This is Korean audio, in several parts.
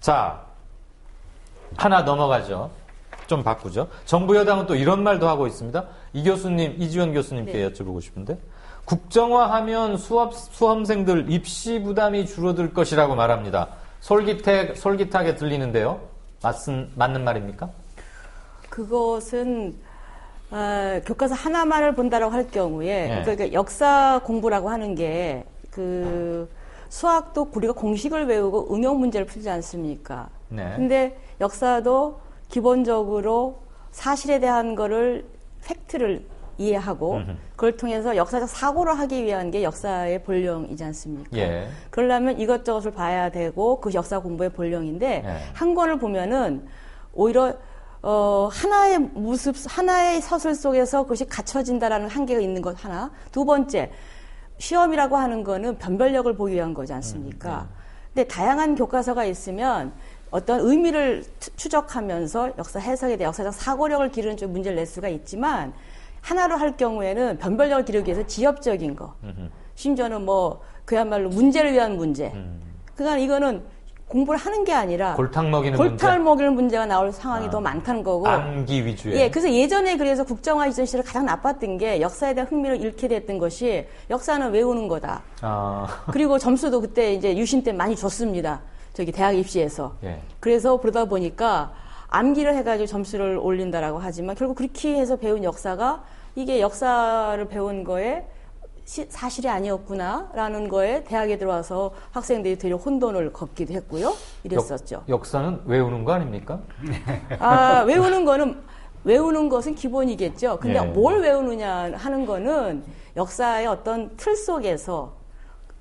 자, 하나 넘어가죠. 좀 바꾸죠. 정부 여당은 또 이런 말도 하고 있습니다. 이지원 교수님께 네. 여쭤보고 싶은데, 국정화하면 수험생들 입시 부담이 줄어들 것이라고 말합니다. 솔깃하게 들리는데요. 맞는 말입니까? 그것은 교과서 하나만을 본다라고 할 경우에 네. 그러니까 역사 공부라고 하는 게 수학도 우리가 공식을 외우고 응용 문제를 풀지 않습니까? 네. 근데 역사도 기본적으로 사실에 대한 거를 팩트를 이해하고 그걸 통해서 역사적 사고를 하기 위한 게 역사의 본령이지 않습니까? 예. 그러려면 이것저것을 봐야 되고 그 역사 공부의 본령인데 예. 한 권을 보면은 오히려 하나의 모습, 하나의 서술 속에서 그것이 갖춰진다라는 한계가 있는 것 하나. 두 번째, 시험이라고 하는 거는 변별력을 보기 위한 거지 않습니까? 근데 다양한 교과서가 있으면 어떤 의미를 추적하면서 역사 해석에 대해 역사적 사고력을 기르는 쪽 문제를 낼 수가 있지만 하나로 할 경우에는 변별력을 기르기 위해서 지엽적인 거. 심지어는 그야말로 문제를 위한 문제. 그러니까 이거는 공부를 하는 게 아니라 골탕 먹이는 문제가 나올 상황이 더 많다는 거고. 암기 위주의. 예, 그래서 예전에 그래서 국정화 이전 시절에 가장 나빴던 게 역사에 대한 흥미를 잃게 됐던 것이 역사는 외우는 거다. 그리고 점수도 그때 이제 유신 때 많이 줬습니다. 저기 대학 입시에서. 예. 그래서 그러다 보니까 암기를 해가지고 점수를 올린다라고 하지만 결국 그렇게 해서 배운 역사가 이게 역사를 배운 거에 사실이 아니었구나라는 거에 대학에 들어와서 학생들이 되려 혼돈을 겪기도 했고요. 이랬었죠. 역사는 외우는 거 아닙니까? 외우는 것은 기본이겠죠. 근데 예. 뭘 외우느냐 하는 거는 역사의 어떤 틀 속에서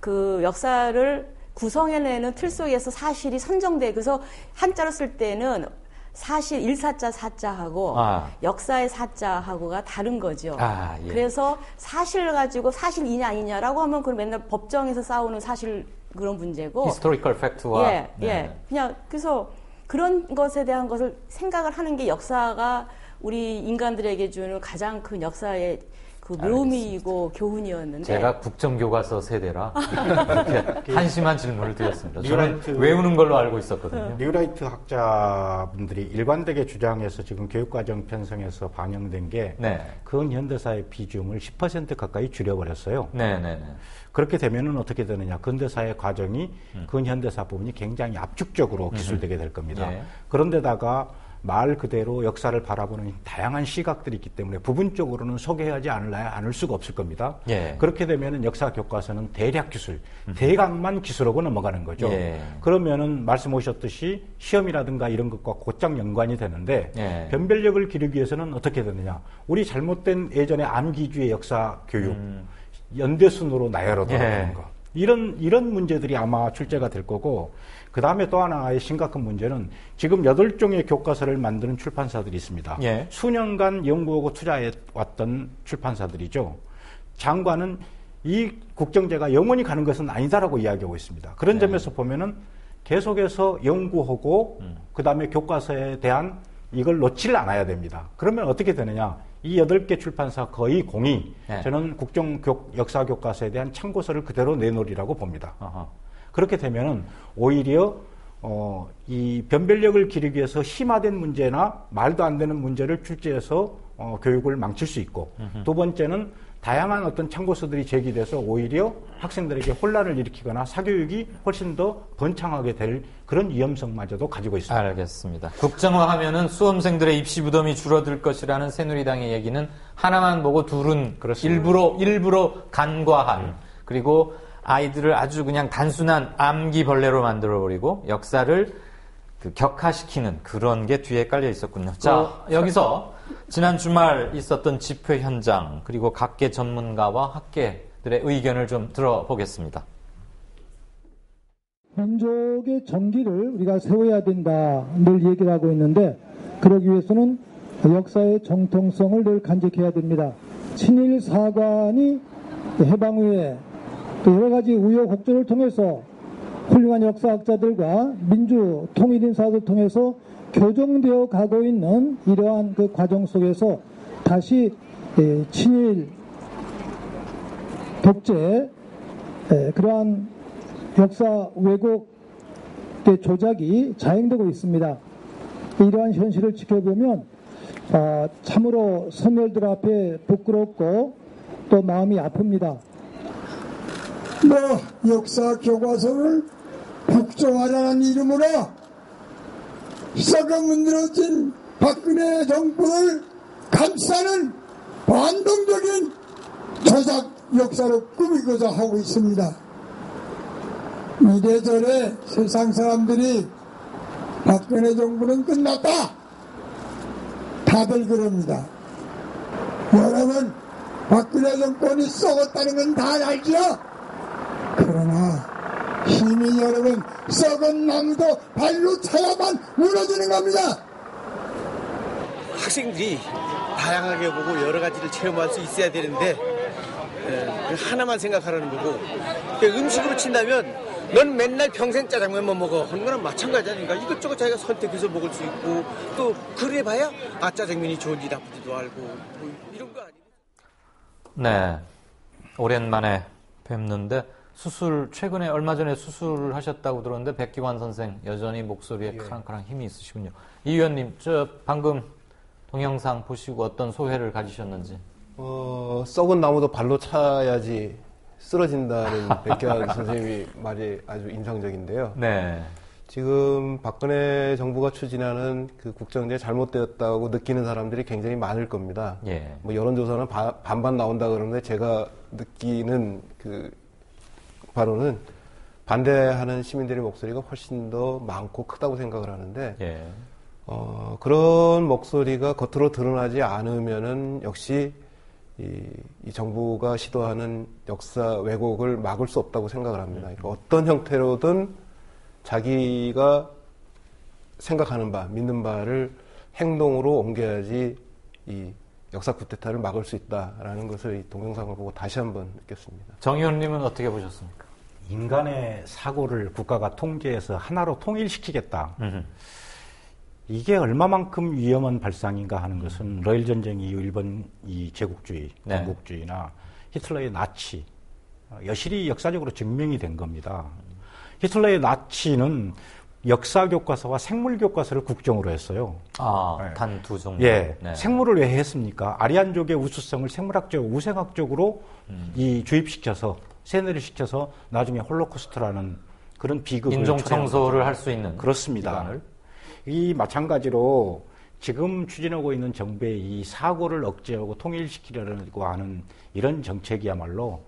그 역사를 구성해내는 틀 속에서 사실이 선정돼. 그래서 한자로 쓸 때는 사실 일사자 사자하고 역사의 사자하고가 다른 거죠. 예. 그래서 사실을 가지고 사실이냐 아니냐라고 하면 그건 맨날 법정에서 싸우는 사실 그런 문제고. historical fact와. 예, 네. 예. 그냥 그래서 그런 것에 대한 것을 생각을 하는 게 역사가 우리 인간들에게 주는 가장 큰 역사의 그 묘미이고 교훈이었는데 제가 국정교과서 세대라 이렇게 한심한 질문을 드렸습니다. 저는 외우는 걸로 알고 있었거든요. 뉴라이트 학자분들이 일관되게 주장해서 지금 교육과정 편성에서 반영된 게 네. 근현대사의 비중을 10% 가까이 줄여버렸어요. 네네네. 그렇게 되면은 어떻게 되느냐? 근대사의 과정이 근현대사 부분이 굉장히 압축적으로 기술되게 될 겁니다. 네. 그런데다가 말 그대로 역사를 바라보는 다양한 시각들이 있기 때문에 부분적으로는 소개하지 않을 수가 없을 겁니다. 예. 그렇게 되면은 역사 교과서는 대략 기술, 대강만 기술하고 넘어가는 거죠. 예. 그러면은 말씀하셨듯이 시험이라든가 이런 것과 곧장 연관이 되는데 예. 변별력을 기르기 위해서는 어떻게 되느냐? 우리 잘못된 예전의 암기주의 역사 교육, 연대순으로 나열하더라는 거. 이런 문제들이 아마 출제가 될 거고, 그 다음에 또 하나의 심각한 문제는 지금 8종의 교과서를 만드는 출판사들이 있습니다. 예. 수년간 연구하고 투자해왔던 출판사들이죠. 장관은 이 국정제가 영원히 가는 것은 아니다라고 이야기하고 있습니다. 그런 점에서 보면은 계속해서 연구하고 그 다음에 교과서에 대한 이걸 놓지를 않아야 됩니다. 그러면 어떻게 되느냐? 이 8개 출판사 거의 공이 저는 역사 교과서에 대한 참고서를 그대로 내놓으리라고 봅니다. 그렇게 되면은 오히려 이 변별력을 기르기 위해서 심화된 문제나 말도 안 되는 문제를 출제해서 교육을 망칠 수 있고 두 번째는 다양한 어떤 참고서들이 제기돼서 오히려 학생들에게 혼란을 일으키거나 사교육이 훨씬 더 번창하게 될 그런 위험성마저도 가지고 있습니다. 알겠습니다. 국정화하면은 수험생들의 입시 부담이 줄어들 것이라는 새누리당의 얘기는 하나만 보고 둘은 일부러 간과한 그리고 아이들을 아주 그냥 단순한 암기벌레로 만들어버리고 역사를 격화시키는 그런 게 뒤에 깔려 있었군요. 자, 여기서 지난 주말 있었던 집회 현장 그리고 각계 전문가와 학계들의 의견을 좀 들어보겠습니다. 민족의 정기를 우리가 세워야 된다 늘 얘기를 하고 있는데 그러기 위해서는 역사의 정통성을 늘 간직해야 됩니다. 친일 사관이 해방 후에 또 여러 가지 우여곡절을 통해서 훌륭한 역사학자들과 민주 통일인사를 통해서 교정되어 가고 있는 이러한 그 과정 속에서 다시 친일 독재 그러한 역사 왜곡 조작이 자행되고 있습니다. 이러한 현실을 지켜보면 참으로 선열들 앞에 부끄럽고 또 마음이 아픕니다. 역사 교과서를 국정화라는 이름으로 썩어 문드러진 박근혜 정부를 감싸는 반동적인 조작 역사를 꾸미고자 하고 있습니다. 이래저래 세상 사람들이 박근혜 정부는 끝났다 다들 그럽니다. 여러분, 박근혜 정권이 썩었다는 건 다 알죠? 그러나 시민 여러분, 썩은 나무도 발로 차야만 무너지는 겁니다. 학생들이 다양하게 보고 여러 가지를 체험할 수 있어야 되는데 하나만 생각하라는 거고, 음식으로 친다면 넌 맨날 평생 짜장면만 먹어 하는 거랑 마찬가지 아닌가. 이것저것 자기가 선택해서 먹을 수 있고, 또 그래봐야 짜장면이 좋은지 나쁜지도 알고, 뭐 이런 거 아니에요? 네, 오랜만에 뵙는데 최근에 얼마 전에 수술을 하셨다고 들었는데 백기관 선생 여전히 목소리에 카랑카랑 힘이 있으시군요. 이 의원님, 방금 동영상 보시고 어떤 소회를 가지셨는지? 썩은 나무도 발로 차야지 쓰러진다는 백기환 선생님이 말이 아주 인상적인데요. 네. 지금 박근혜 정부가 추진하는 그 국정제 잘못되었다고 느끼는 사람들이 굉장히 많을 겁니다. 예. 뭐 여론조사는 반반 나온다 그러는데 제가 느끼는 그 바로는 반대하는 시민들의 목소리가 훨씬 더 많고 크다고 생각을 하는데, 예. 그런 목소리가 겉으로 드러나지 않으면은 역시 이 정부가 시도하는 역사 왜곡을 막을 수 없다고 생각을 합니다. 그러니까 어떤 형태로든 자기가 생각하는 바, 믿는 바를 행동으로 옮겨야지 이 역사 쿠데타를 막을 수 있다라는 것을 이 동영상을 보고 다시 한번 느꼈습니다. 정 의원님은 어떻게 보셨습니까? 인간의 사고를 국가가 통제해서 하나로 통일시키겠다. 이게 얼마만큼 위험한 발상인가 하는 것은 러일 전쟁 이후 일본 이 제국주의, 전국주의나 히틀러의 나치, 여실히 역사적으로 증명이 된 겁니다. 히틀러의 나치는 역사 교과서와 생물 교과서를 국정으로 했어요. 단 두 종류. 예. 네. 생물을 왜 했습니까? 아리안족의 우수성을 생물학적, 우생학적으로 이 주입시켜서, 세뇌를 시켜서 나중에 홀로코스트라는 그런 비극을 인종 청소를 할 수 있는. 그렇습니다. 기관을. 이 마찬가지로 지금 추진하고 있는 정부의 이 사고를 억제하고 통일시키려고 하는 이런 정책이야말로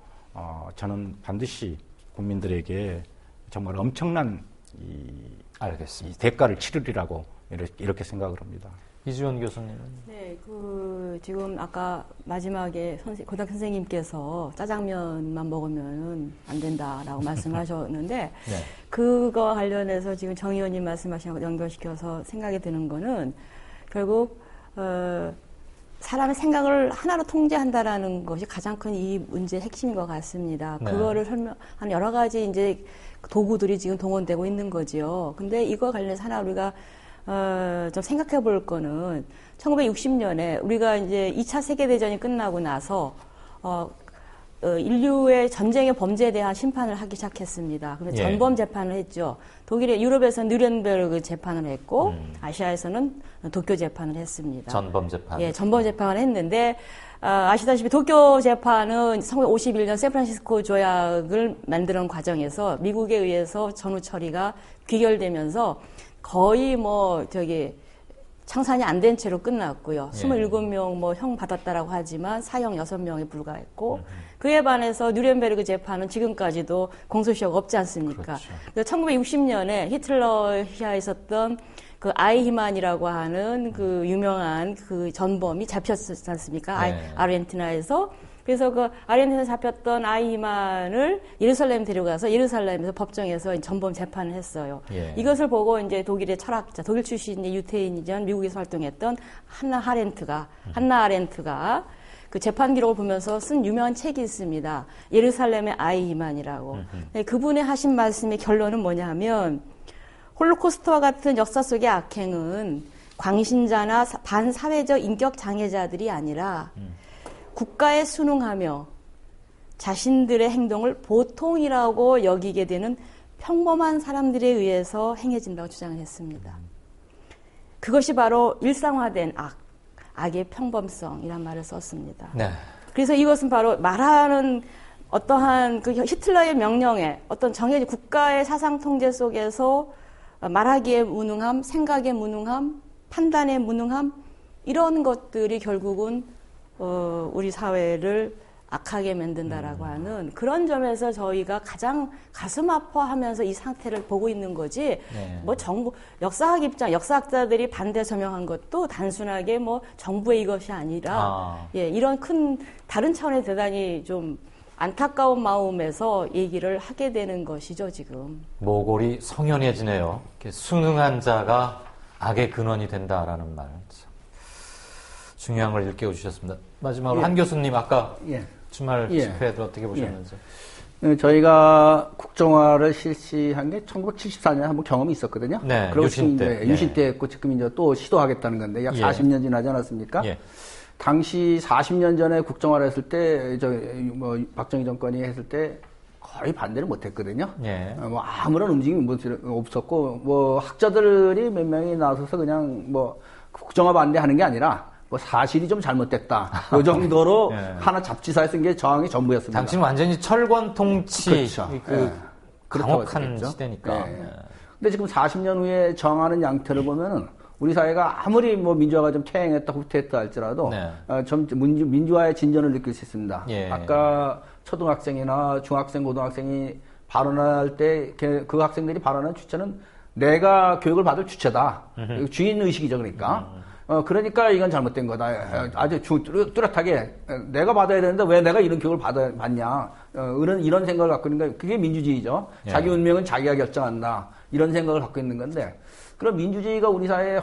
저는 반드시 국민들에게 정말 엄청난 이 대가를 치르리라고 이렇게 생각을 합니다. 이주연 교수님은? 네, 지금 아까 마지막에 고등학교 선생님께서 짜장면만 먹으면 안 된다라고 말씀하셨는데, 네. 그거 관련해서 지금 정 의원님 말씀하신 거 연결시켜서 생각이 드는 거는 결국, 사람의 생각을 하나로 통제한다라는 것이 가장 큰 이 문제의 핵심인 것 같습니다. 네. 그거를 설명한 여러 가지 이제 도구들이 지금 동원되고 있는 거죠. 근데 이거 관련해서 하나 우리가 좀 생각해 볼 거는 1960년에 우리가 이제 2차 세계대전이 끝나고 나서 인류의 전쟁의 범죄에 대한 심판을 하기 시작했습니다. 그래서 전범 재판을 했죠. 독일의 유럽에서는 뉴렌베르그 재판을 했고 아시아에서는 도쿄 재판을 했습니다. 전범 재판. 예, 전범 재판을 했는데 아시다시피 도쿄 재판은 1951년 샌프란시스코 조약을 만드는 과정에서 미국에 의해서 전후 처리가 귀결되면서 거의 청산이 안 된 채로 끝났고요. 27명 형 받았다라고 하지만 사형 6명에 불과했고, 그에 반해서 뉴렌베르그 재판은 지금까지도 공소시효가 없지 않습니까? 그렇죠. 1960년에 히틀러가 있었던 그 아이히만이라고 하는 그 유명한 그 전범이 잡혔지 않습니까? 아르헨티나에서. 그래서 그 아르헨티나에서 잡혔던 아이히만을 예루살렘 데려가서 예루살렘에서 법정에서 전범 재판을 했어요. 이것을 보고 이제 독일의 철학자, 독일 출신의 유태인이전 미국에서 활동했던 한나 아렌트가 그 재판 기록을 보면서 쓴 유명한 책이 있습니다. 예루살렘의 아이히만이라고. 그분의 하신 말씀의 결론은 뭐냐면 홀로코스트와 같은 역사 속의 악행은 광신자나 반사회적 인격 장애자들이 아니라 국가에 순응하며 자신들의 행동을 보통이라고 여기게 되는 평범한 사람들에 의해서 행해진다고 주장을 했습니다. 그것이 바로 일상화된 악의 평범성이란 말을 썼습니다. 네. 그래서 이것은 바로 말하는 어떠한 그 히틀러의 명령에 어떤 정해진 국가의 사상 통제 속에서 말하기에 무능함, 생각에 무능함, 판단에 무능함 이런 것들이 결국은 우리 사회를 악하게 만든다라고 하는 그런 점에서 저희가 가장 가슴 아파하면서 이 상태를 보고 있는 거지. 네. 뭐 정부 역사학 입장, 역사학자들이 반대 서명한 것도 단순하게 뭐 정부의 이것이 아니라 예, 이런 큰 다른 차원의 대단히 좀 안타까운 마음에서 얘기를 하게 되는 것이죠, 지금. 모골이 성연해지네요. 순응한 자가 악의 근원이 된다라는 말. 중요한 걸 일깨워 주셨습니다. 마지막으로 한 교수님 아까 주말 집회를 어떻게 보셨는지. 저희가 국정화를 실시한 게 1974년에 한번 경험이 있었거든요. 네, 그리고 유신 때. 유신 때 했고 지금 이제 또 시도하겠다는 건데 약 40년 지나지 않았습니까? 당시 40년 전에 국정화를 했을 때, 박정희 정권이 했을 때 거의 반대를 못 했거든요. 뭐 아무런 움직임이 없었고, 뭐 학자들이 몇 명이 나서서 그냥 뭐 국정화 반대하는 게 아니라 뭐 사실이 좀 잘못됐다. 그 정도로 하나 잡지사에 쓴 게 저항이 전부였습니다. 당시는 완전히 철권 통치, 그렇죠. 강혹한 시대니까. 근데 지금 40년 후에 저항하는 양태를 보면은 우리 사회가 아무리 뭐 민주화가 좀 퇴행했다 후퇴했다 할지라도 좀 민주화의 진전을 느낄 수 있습니다. 아까 초등학생이나 중학생, 고등학생이 발언할 때 그 학생들이 발언한 주체는 내가 교육을 받을 주체다. 주인 의식이죠, 그러니까. 그러니까 이건 잘못된 거다. 아주 뚜렷하게 내가 받아야 되는데 왜 내가 이런 교육을 받냐. 이런 생각을 갖고 있는 거예요. 그게 민주주의죠. 자기 운명은 자기가 결정한다. 이런 생각을 갖고 있는 건데 그런 민주주의가 우리 사회에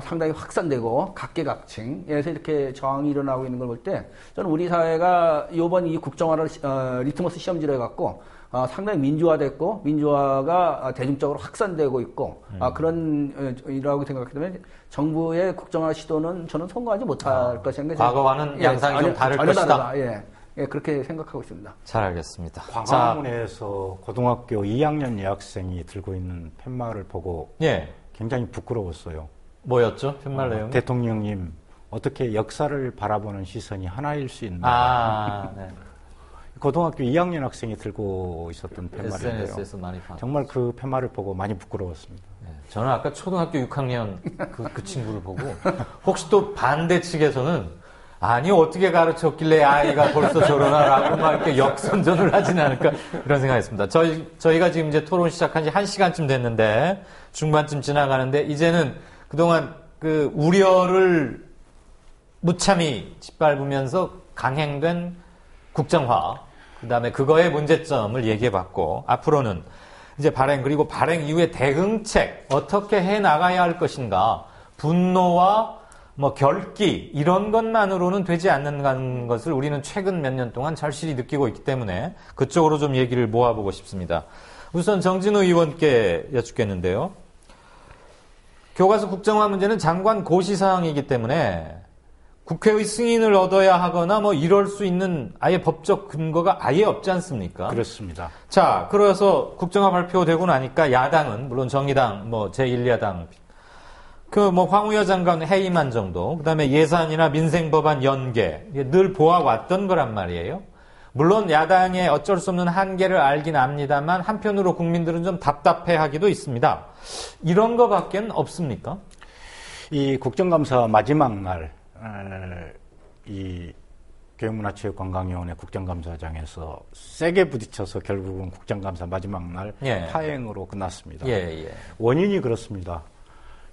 상당히 확산되고 각계각층에서 이렇게 저항이 일어나고 있는 걸 볼 때 저는 우리 사회가 이번 이 국정화를 리트머스 시험지로 해갖고 상당히 민주화됐고 민주화가 대중적으로 확산되고 있고 그런 이라고 생각하기 때문에 정부의 국정화 시도는 저는 성공하지 못할 것인데 과거와는 양상이 좀 다를 것이다. 그렇게 생각하고 있습니다. 잘 알겠습니다. 광화문에서 고등학교 2학년 여학생이 들고 있는 팻말을 보고 굉장히 부끄러웠어요. 뭐였죠? 팻말 내용? 대통령님, 어떻게 역사를 바라보는 시선이 하나일 수 있나. 고등학교 2학년 학생이 들고 있었던 팻말인데요. SNS에서 많이 봤어요. 정말 그 팻말을 보고 많이 부끄러웠습니다. 저는 아까 초등학교 6학년 그 친구를 보고 혹시 또 반대 측에서는 아니 어떻게 가르쳤길래 아이가 벌써 저러나라고 막 이렇게 역선전을 하진 않을까 그런 생각했습니다. 저희가 지금 이제 토론 시작한 지 1시간쯤 됐는데 중반쯤 지나가는데 이제는 그동안 그 우려를 무참히 짓밟으면서 강행된 국정화 그다음에 그거의 문제점을 얘기해봤고 앞으로는 이제 발행 그리고 발행 이후의 대응책 어떻게 해 나가야 할 것인가 분노와 뭐 결기 이런 것만으로는 되지 않는 것을 우리는 최근 몇 년 동안 절실히 느끼고 있기 때문에 그쪽으로 좀 얘기를 모아보고 싶습니다. 우선 정진우 의원께 여쭙겠는데요. 교과서 국정화 문제는 장관 고시사항이기 때문에 국회의 승인을 얻어야 하거나 뭐 이럴 수 있는 아예 법적 근거가 아예 없지 않습니까? 그렇습니다. 자, 그래서 국정화 발표되고 나니까 야당은 물론 정의당, 뭐 제1야당 뭐 황우여 장관 해임안 정도, 그다음에 예산이나 민생법안 연계 늘 보아왔던 거란 말이에요. 물론 야당의 어쩔 수 없는 한계를 알긴 압니다만 한편으로 국민들은 좀 답답해하기도 있습니다. 이런 거밖엔 없습니까? 이 국정감사 마지막 날 이 교육문화체육관광위원회 국정감사장에서 세게 부딪혀서 결국은 국정감사 마지막 날 파행으로 끝났습니다. 원인이 그렇습니다.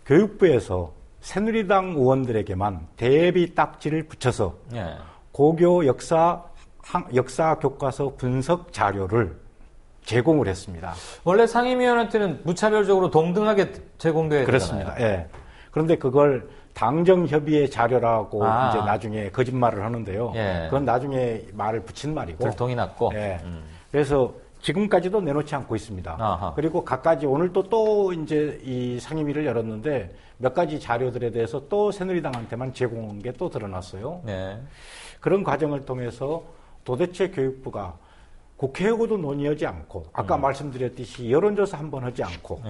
교육부에서 새누리당 의원들에게만 대비 딱지를 붙여서 고교 역사 교과서 분석 자료를 제공을 했습니다. 원래 상임위원한테는 무차별적으로 동등하게 제공돼야 되잖아요. 그렇습니다. 그런데 그걸 당정협의회 자료라고 이제 나중에 거짓말을 하는데요. 그건 나중에 말을 붙인 말이고. 들통이 났고. 그래서 지금까지도 내놓지 않고 있습니다. 그리고 갖가지 오늘도 또 이제 이 상임위를 열었는데 몇 가지 자료들에 대해서 또 새누리당한테만 제공한 게 또 드러났어요. 그런 과정을 통해서 도대체 교육부가 국회하고도 논의하지 않고 아까 말씀드렸듯이 여론조사 한번 하지 않고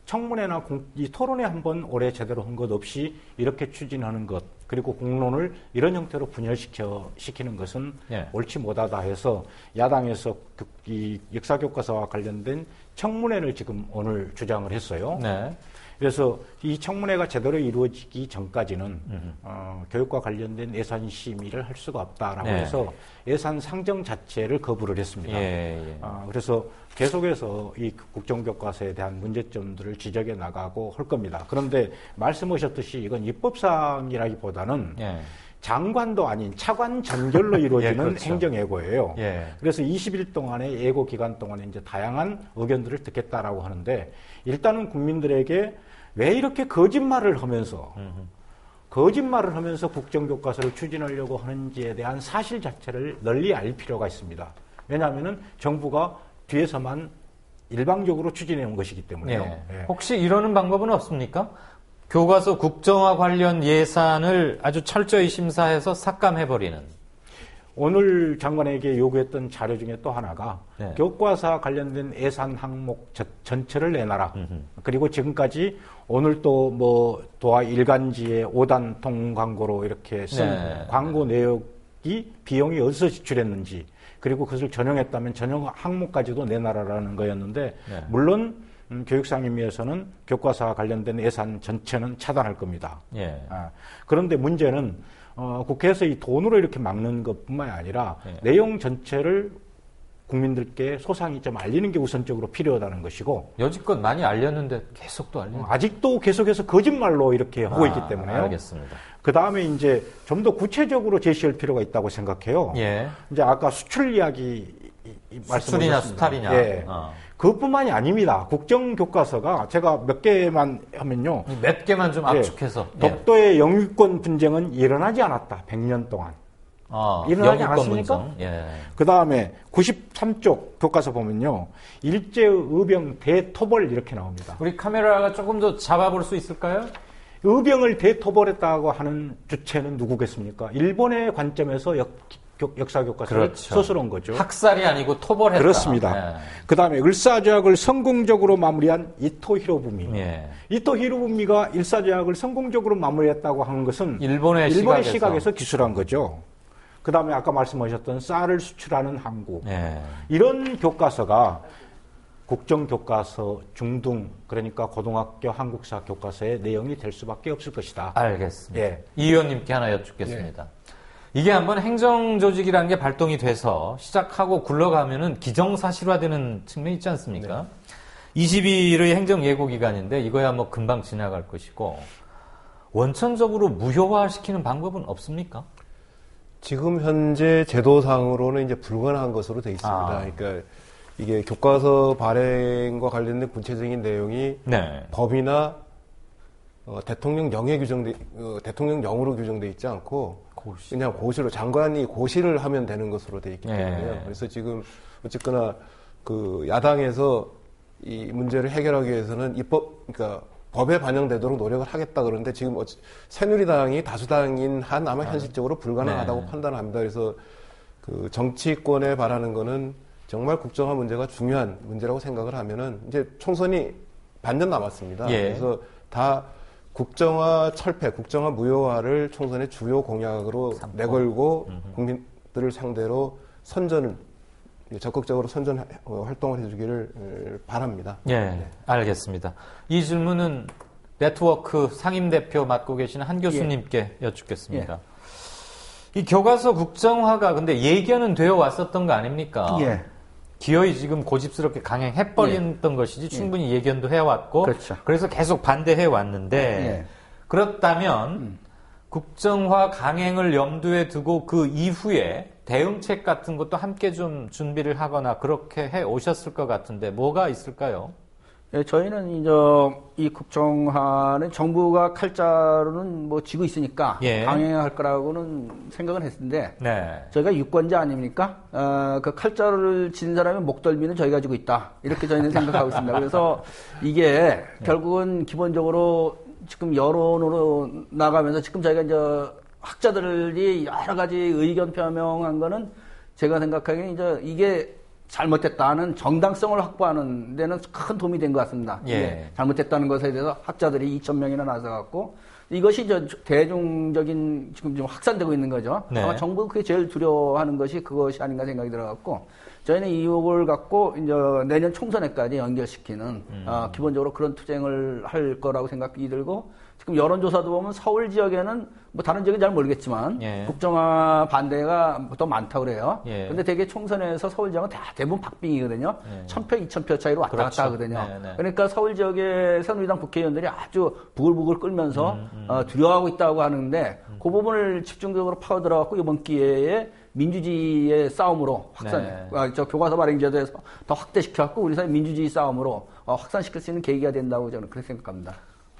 청문회나 이 토론회 한번 올해 제대로 한 것 없이 이렇게 추진하는 것 그리고 공론을 이런 형태로 분열시키는 것은 옳지 못하다 해서 야당에서 이 역사교과서와 관련된 청문회를 지금 오늘 주장을 했어요. 그래서 이 청문회가 제대로 이루어지기 전까지는 교육과 관련된 예산 심의를 할 수가 없다라고 해서 예산 상정 자체를 거부를 했습니다. 그래서 계속해서 이 국정교과서에 대한 문제점들을 지적해 나가고 할 겁니다. 그런데 말씀하셨듯이 이건 입법상이라기보다는 장관도 아닌 차관 전결로 이루어지는 그렇죠. 행정예고예요. 그래서 20일 동안의 예고 기간 동안에 이제 다양한 의견들을 듣겠다라고 하는데 일단은 국민들에게 왜 이렇게 거짓말을 하면서 국정교과서를 추진하려고 하는지에 대한 사실 자체를 널리 알 필요가 있습니다. 왜냐하면은 정부가 뒤에서만 일방적으로 추진해 온 것이기 때문에요. 혹시 이러는 방법은 없습니까? 교과서 국정화 관련 예산을 아주 철저히 심사해서 삭감해버리는. 오늘 장관에게 요구했던 자료 중에 또 하나가 교과서 관련된 예산 항목 전체를 내놔라. 그리고 지금까지 오늘 또 뭐 도화 일간지에 5단 통광고로 이렇게 쓴 광고 내역이 비용이 어디서 지출했는지 그리고 그것을 전용했다면 전용 항목까지도 내놔라라는 거였는데 물론 교육상임위에서는 교과서와 관련된 예산 전체는 차단할 겁니다. 그런데 문제는 국회에서 이 돈으로 이렇게 막는 것뿐만이 아니라 내용 전체를 국민들께 소상히 좀 알리는 게 우선적으로 필요하다는 것이고 여지껏 많이 알렸는데 계속 또 알리는 아직도 계속해서 거짓말로 이렇게 하고 있기 때문에요. 알겠습니다. 그 다음에 이제 좀 더 구체적으로 제시할 필요가 있다고 생각해요. 이제 아까 수출 이야기 수출이냐 수탈이냐. 그것뿐만이 아닙니다. 국정교과서가 제가 몇 개만 하면요. 몇 개만 좀 압축해서. 독도의 영유권 분쟁은 일어나지 않았다. 100년 동안. 일어나지 않았습니까? 그 다음에 93쪽 교과서 보면요. 일제의병 대토벌 이렇게 나옵니다. 우리 카메라가 조금 더 잡아볼 수 있을까요? 의병을 대토벌했다고 하는 주체는 누구겠습니까? 일본의 관점에서 역사교과서를 서술한 온 거죠. 학살이 아니고 토벌했다. 그렇습니다. 그 다음에 을사조약을 성공적으로 마무리한 이토 히로부미. 이토 히로부미가 일사조약을 성공적으로 마무리했다고 하는 것은 일본의 시각에서 기술한 거죠. 그 다음에 아까 말씀하셨던 쌀을 수출하는 항구. 이런 교과서가 국정교과서 중등, 그러니까 고등학교 한국사 교과서의 내용이 될 수밖에 없을 것이다. 알겠습니다. 이 의원님께 하나 여쭙겠습니다. 이게 한번 행정조직이라는 게 발동이 돼서 시작하고 굴러가면은 기정사실화되는 측면이 있지 않습니까? 20일의 행정예고기간인데 이거야 뭐 금방 지나갈 것이고 원천적으로 무효화시키는 방법은 없습니까? 지금 현재 제도상으로는 이제 불가능한 것으로 되어 있습니다. 그러니까 이게 교과서 발행과 관련된 구체적인 내용이 법이나 대통령령에 대통령령으로 규정되어 있지 않고 그냥 고시로 장관이 고시를 하면 되는 것으로 되어 있기 때문에요. 그래서 지금 어쨌거나 그 야당에서 이 문제를 해결하기 위해서는 그러니까 법에 반영되도록 노력을 하겠다 그러는데 지금 새누리당이 다수당인 한 아마 현실적으로 불가능하다고 판단합니다. 그래서 그 정치권에 바라는 거는 정말 국정화 문제가 중요한 문제라고 생각을 하면은 이제 총선이 반년 남았습니다. 그래서 다 국정화 철폐, 국정화 무효화를 총선의 주요 공약으로 내걸고 국민들을 상대로 적극적으로 선전 활동을 해주기를 바랍니다. 알겠습니다. 이 질문은 네트워크 상임대표 맡고 계시는 한 교수님께 여쭙겠습니다. 이 교과서 국정화가 근데 예견은 되어 왔었던 거 아닙니까? 기어이 지금 고집스럽게 강행해버렸던 것이지 충분히 예견도 해왔고 그래서 계속 반대해왔는데 그렇다면 국정화 강행을 염두에 두고 그 이후에 대응책 같은 것도 함께 좀 준비를 하거나 그렇게 해 오셨을 것 같은데 뭐가 있을까요? 저희는 이제 이 국정화는 정부가 칼자루는 뭐 쥐고 있으니까 강행할 거라고는 생각은 했는데 저희가 유권자 아닙니까? 그 칼자루를 진 사람의 목덜미는 저희가 쥐고 있다. 이렇게 저희는 생각하고 있습니다. 그래서 이게 결국은 기본적으로 지금 여론으로 나가면서 지금 저희가 이제 학자들이 여러 가지 의견 표명한 거는 제가 생각하기에는 이제 이게 잘못됐다는 정당성을 확보하는 데는 큰 도움이 된 것 같습니다. 예. 잘못됐다는 것에 대해서 학자들이 2,000명이나 나서갖고 이것이 대중적인 지금 좀 확산되고 있는 거죠. 네. 아마 정부가 그게 제일 두려워하는 것이 그것이 아닌가 생각이 들어갖고 저희는 이 의혹을 갖고 이제 내년 총선에까지 연결시키는 기본적으로 그런 투쟁을 할 거라고 생각이 들고 지금 여론조사도 보면 서울 지역에는 뭐 다른 지역은 잘 모르겠지만 예. 국정화 반대가 더 많다고 그래요. 예. 근데 되게 총선에서 서울 지역은 대부분 박빙이거든요. 예. 1,000표, 2,000표 차이로 왔다 그렇죠. 갔다 하거든요. 네, 네. 그러니까 서울 지역의 새누리당 국회의원들이 아주 부글부글 끓면서 두려워하고 있다고 하는데 그 부분을 집중적으로 파고들어갖고 이번 기회에 민주주의의 싸움으로 확산, 네. 교과서 발행 제도에서 더 확대시켜갖고 우리 사회 민주주의 싸움으로 확산시킬 수 있는 계기가 된다고 저는 그렇게 생각합니다.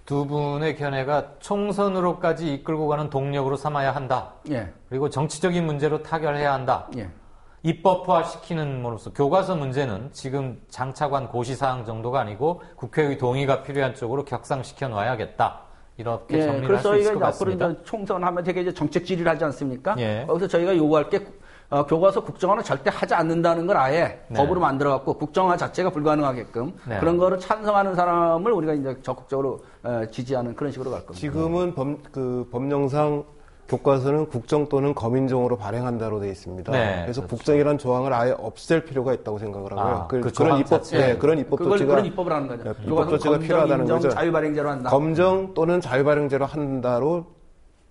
두 분의 견해가 총선으로까지 이끌고 가는 동력으로 삼아야 한다. 예. 그리고 정치적인 문제로 타결해야 한다. 예. 입법화시키는 으로써 교과서 문제는 지금 장차관 고시사항 정도가 아니고 국회의 동의가 필요한 쪽으로 격상시켜 놔야겠다. 이렇게 정리를 할 수 있을 것 같습니다. 그래서 저희가 앞으로 총선하면 되게 이제 정책 질의를 하지 않습니까? 예. 거기서 저희가 요구할 게 교과서 국정화는 절대 하지 않는다는 걸 아예 네. 법으로 만들어갖고 국정화 자체가 불가능하게끔 네. 그런 거를 찬성하는 사람을 우리가 이제 적극적으로 지지하는 그런 식으로 갈 겁니다. 지금은 법령상 교과서는 국정 또는 검인정으로 발행한다로 되어 있습니다. 네, 그래서 그렇죠. 국정이라는 조항을 아예 없앨 필요가 있다고 생각을 하고요. 그 그런 입법, 자체. 그런 입법 조치가 그런 입법을 하는 거죠. 입법 조치가 필요하다는 거죠. 자유발행제로 한다. 검정 또는 자유발행제로 한다로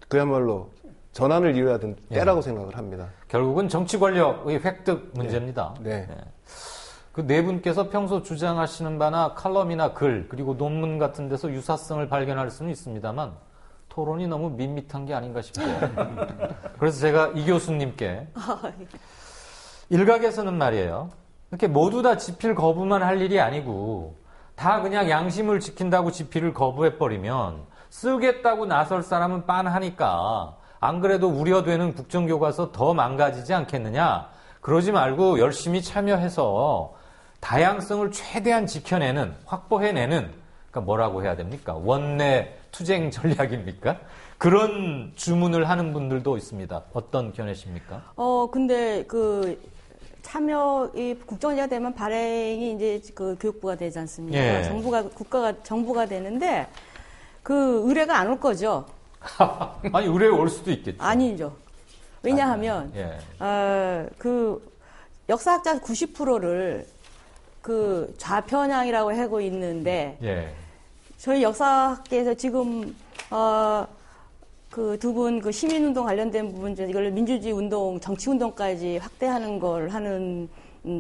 그야말로 전환을 이뤄야 되는 때라고 생각을 합니다. 결국은 정치 권력의 획득 문제입니다. 네. 그 네 분께서 평소 주장하시는 바나 칼럼이나 글 그리고 논문 같은 데서 유사성을 발견할 수는 있습니다만 토론이 너무 밋밋한 게 아닌가 싶어요. 그래서 제가 이 교수님께 일각에서는 말이에요. 이렇게 모두 다 집필 거부만 할 일이 아니고 다 그냥 양심을 지킨다고 집필을 거부해버리면 쓰겠다고 나설 사람은 빤하니까 안 그래도 우려되는 국정교과서 더 망가지지 않겠느냐. 그러지 말고 열심히 참여해서 다양성을 최대한 지켜내는, 확보해내는, 그러니까 뭐라고 해야 됩니까? 원내 투쟁 전략입니까? 그런 주문을 하는 분들도 있습니다. 어떤 견해십니까? 근데 이 국정화가 되면 발행이 이제 그 교육부가 되지 않습니까? 예. 정부가 되는데 의뢰가 안 올 거죠. 아니, 의뢰 올 수도 있겠죠. 아니죠. 왜냐하면, 역사학자 90%를 좌편향이라고 하고 있는데, 저희 역사학계에서 지금, 두 분 시민운동 관련된 부분 중에 이걸 민주주의 운동, 정치운동까지 확대하는 걸 하는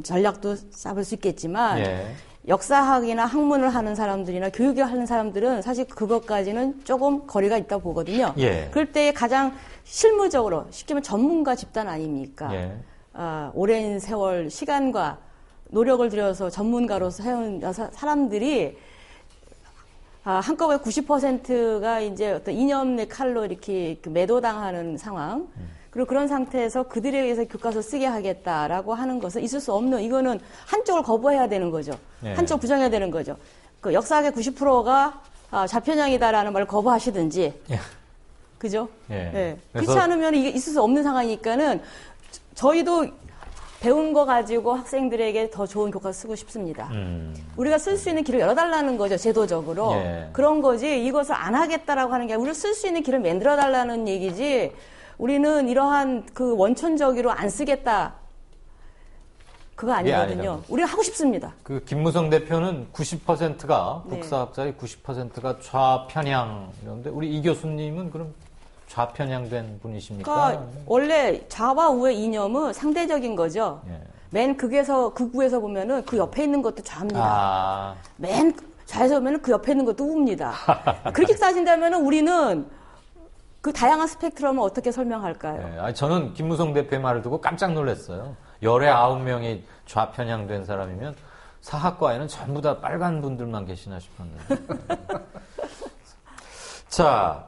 전략도 잡을 수 있겠지만, 역사학이나 학문을 하는 사람들이나 교육을 하는 사람들은 사실 그것까지는 조금 거리가 있다고 보거든요. 그럴 때 가장 실무적으로 쉽게 말하면 전문가 집단 아닙니까? 오랜 세월 시간과 노력을 들여서 전문가로서 해온 사람들이 한꺼번에 90%가 이제 어떤 이념의 칼로 이렇게 매도당하는 상황. 그리고 그런 상태에서 그들에 의해서 교과서 쓰게 하겠다라고 하는 것은 있을 수 없는, 이거는 한쪽을 거부해야 되는 거죠. 한쪽 부정해야 되는 거죠. 역사학의 90%가 좌편향이다라는 말을 거부하시든지. 그죠? 그렇지 않으면 이게 있을 수 없는 상황이니까는 저희도 배운 거 가지고 학생들에게 더 좋은 교과서 쓰고 싶습니다. 우리가 쓸 수 있는 길을 열어달라는 거죠, 제도적으로. 그런 거지, 이것을 안 하겠다라고 하는 게 아니라 우리가 쓸 수 있는 길을 만들어달라는 얘기지, 우리는 이러한 원천적으로 안 쓰겠다. 그거 아니거든요. 우리가 하고 싶습니다. 김무성 대표는 90%가, 국사학자의 90%가 좌편향, 이런데, 우리 이 교수님은 그럼 좌편향된 분이십니까? 그러니까 원래 좌와 우의 이념은 상대적인 거죠. 맨 극구에서 보면은 그 옆에 있는 것도 좌입니다. 맨 좌에서 보면은 그 옆에 있는 것도 우입니다. 그렇게 따진다면은 우리는 그 다양한 스펙트럼을 어떻게 설명할까요? 저는 김무성 대표의 말을 듣고 깜짝 놀랐어요. 열에 9명이 좌편향된 사람이면 사학과에는 전부 다 빨간 분들만 계시나 싶었는데. 자,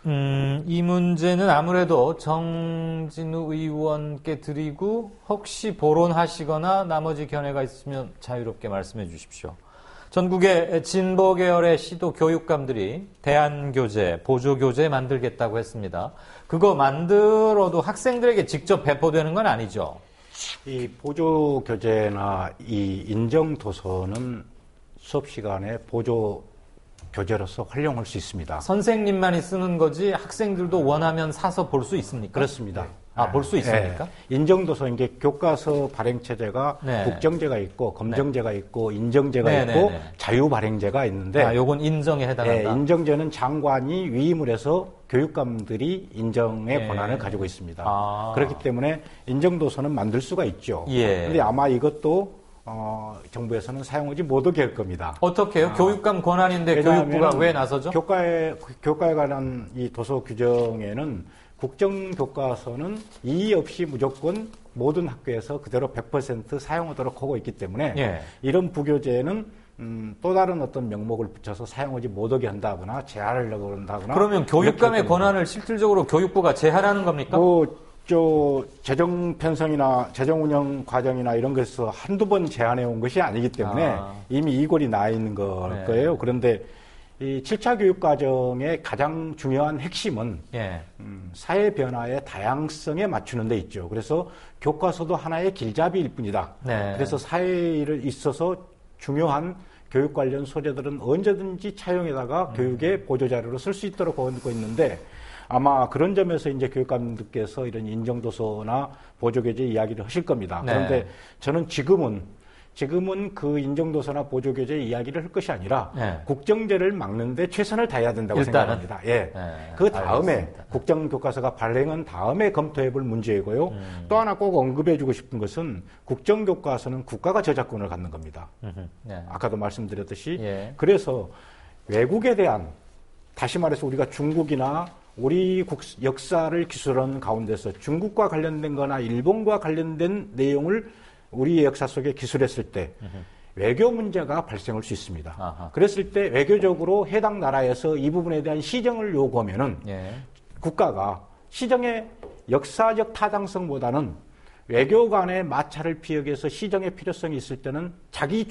이 문제는 아무래도 정진우 의원께 드리고 혹시 보론하시거나 나머지 견해가 있으면 자유롭게 말씀해 주십시오. 전국의 진보 계열의 시도 교육감들이 대안교재, 보조교재 만들겠다고 했습니다. 그거 만들어도 학생들에게 직접 배포되는 건 아니죠? 이 보조 교재나 이 인정 도서는 수업 시간에 보조 교재로서 활용할 수 있습니다. 선생님만이 쓰는 거지 학생들도 원하면 사서 볼 수 있습니까? 그렇습니다. 볼 수 있습니까? 인정도서 이제 교과서 발행체제가 국정제가 있고 검정제가 있고 인정제가 있고 자유발행제가 있는데 요건 인정에 해당한다. 인정제는 장관이 위임을 해서 교육감들이 인정의 권한을 가지고 있습니다. 그렇기 때문에 인정도서는 만들 수가 있죠. 그런데 아마 이것도 정부에서는 사용하지 못하게 할 겁니다. 어떻게 해요? 교육감 권한인데 교육부가 왜 나서죠? 교과에 관한 이 도서 규정에는 국정교과서는 이의 없이 무조건 모든 학교에서 그대로 100% 사용하도록 하고 있기 때문에 이런 부교재는 또 다른 어떤 명목을 붙여서 사용하지 못하게 한다거나 제한하려고 한다거나. 그러면 교육감의 권한을 실질적으로 교육부가 제한하는 겁니까? 재정 편성이나 재정 운영 과정이나 이런 것에서 한두 번 제한해 온 것이 아니기 때문에 이미 이골이 나 있는 걸 거예요. 그런데 이 7차 교육 과정의 가장 중요한 핵심은 사회 변화의 다양성에 맞추는 데 있죠. 그래서 교과서도 하나의 길잡이일 뿐이다. 그래서 사회에 있어서 중요한 교육 관련 소재들은 언제든지 차용에다가 교육의 보조자료로 쓸 수 있도록 하고 있는데 아마 그런 점에서 이제 교육감들께서 이런 인정도서나 보조교재 이야기를 하실 겁니다. 그런데 저는 지금은 그 인정도서나 보조교재 이야기를 할 것이 아니라 국정제를 막는데 최선을 다해야 된다고 생각합니다. 그 다음에 알겠습니다. 국정교과서가 발행한 다음에 검토해볼 문제이고요. 또 하나 꼭 언급해주고 싶은 것은 국정교과서는 국가가 저작권을 갖는 겁니다. 아까도 말씀드렸듯이 그래서 외국에 대한 다시 말해서 우리가 중국이나 우리 역사를 기술하는 가운데서 중국과 관련된 거나 일본과 관련된 내용을 우리의 역사 속에 기술했을 때 외교 문제가 발생할 수 있습니다. 그랬을 때 외교적으로 해당 나라에서 이 부분에 대한 시정을 요구하면은 국가가 시정의 역사적 타당성보다는 외교 간의 마찰을 피하기 위해서 시정의 필요성이 있을 때는 자기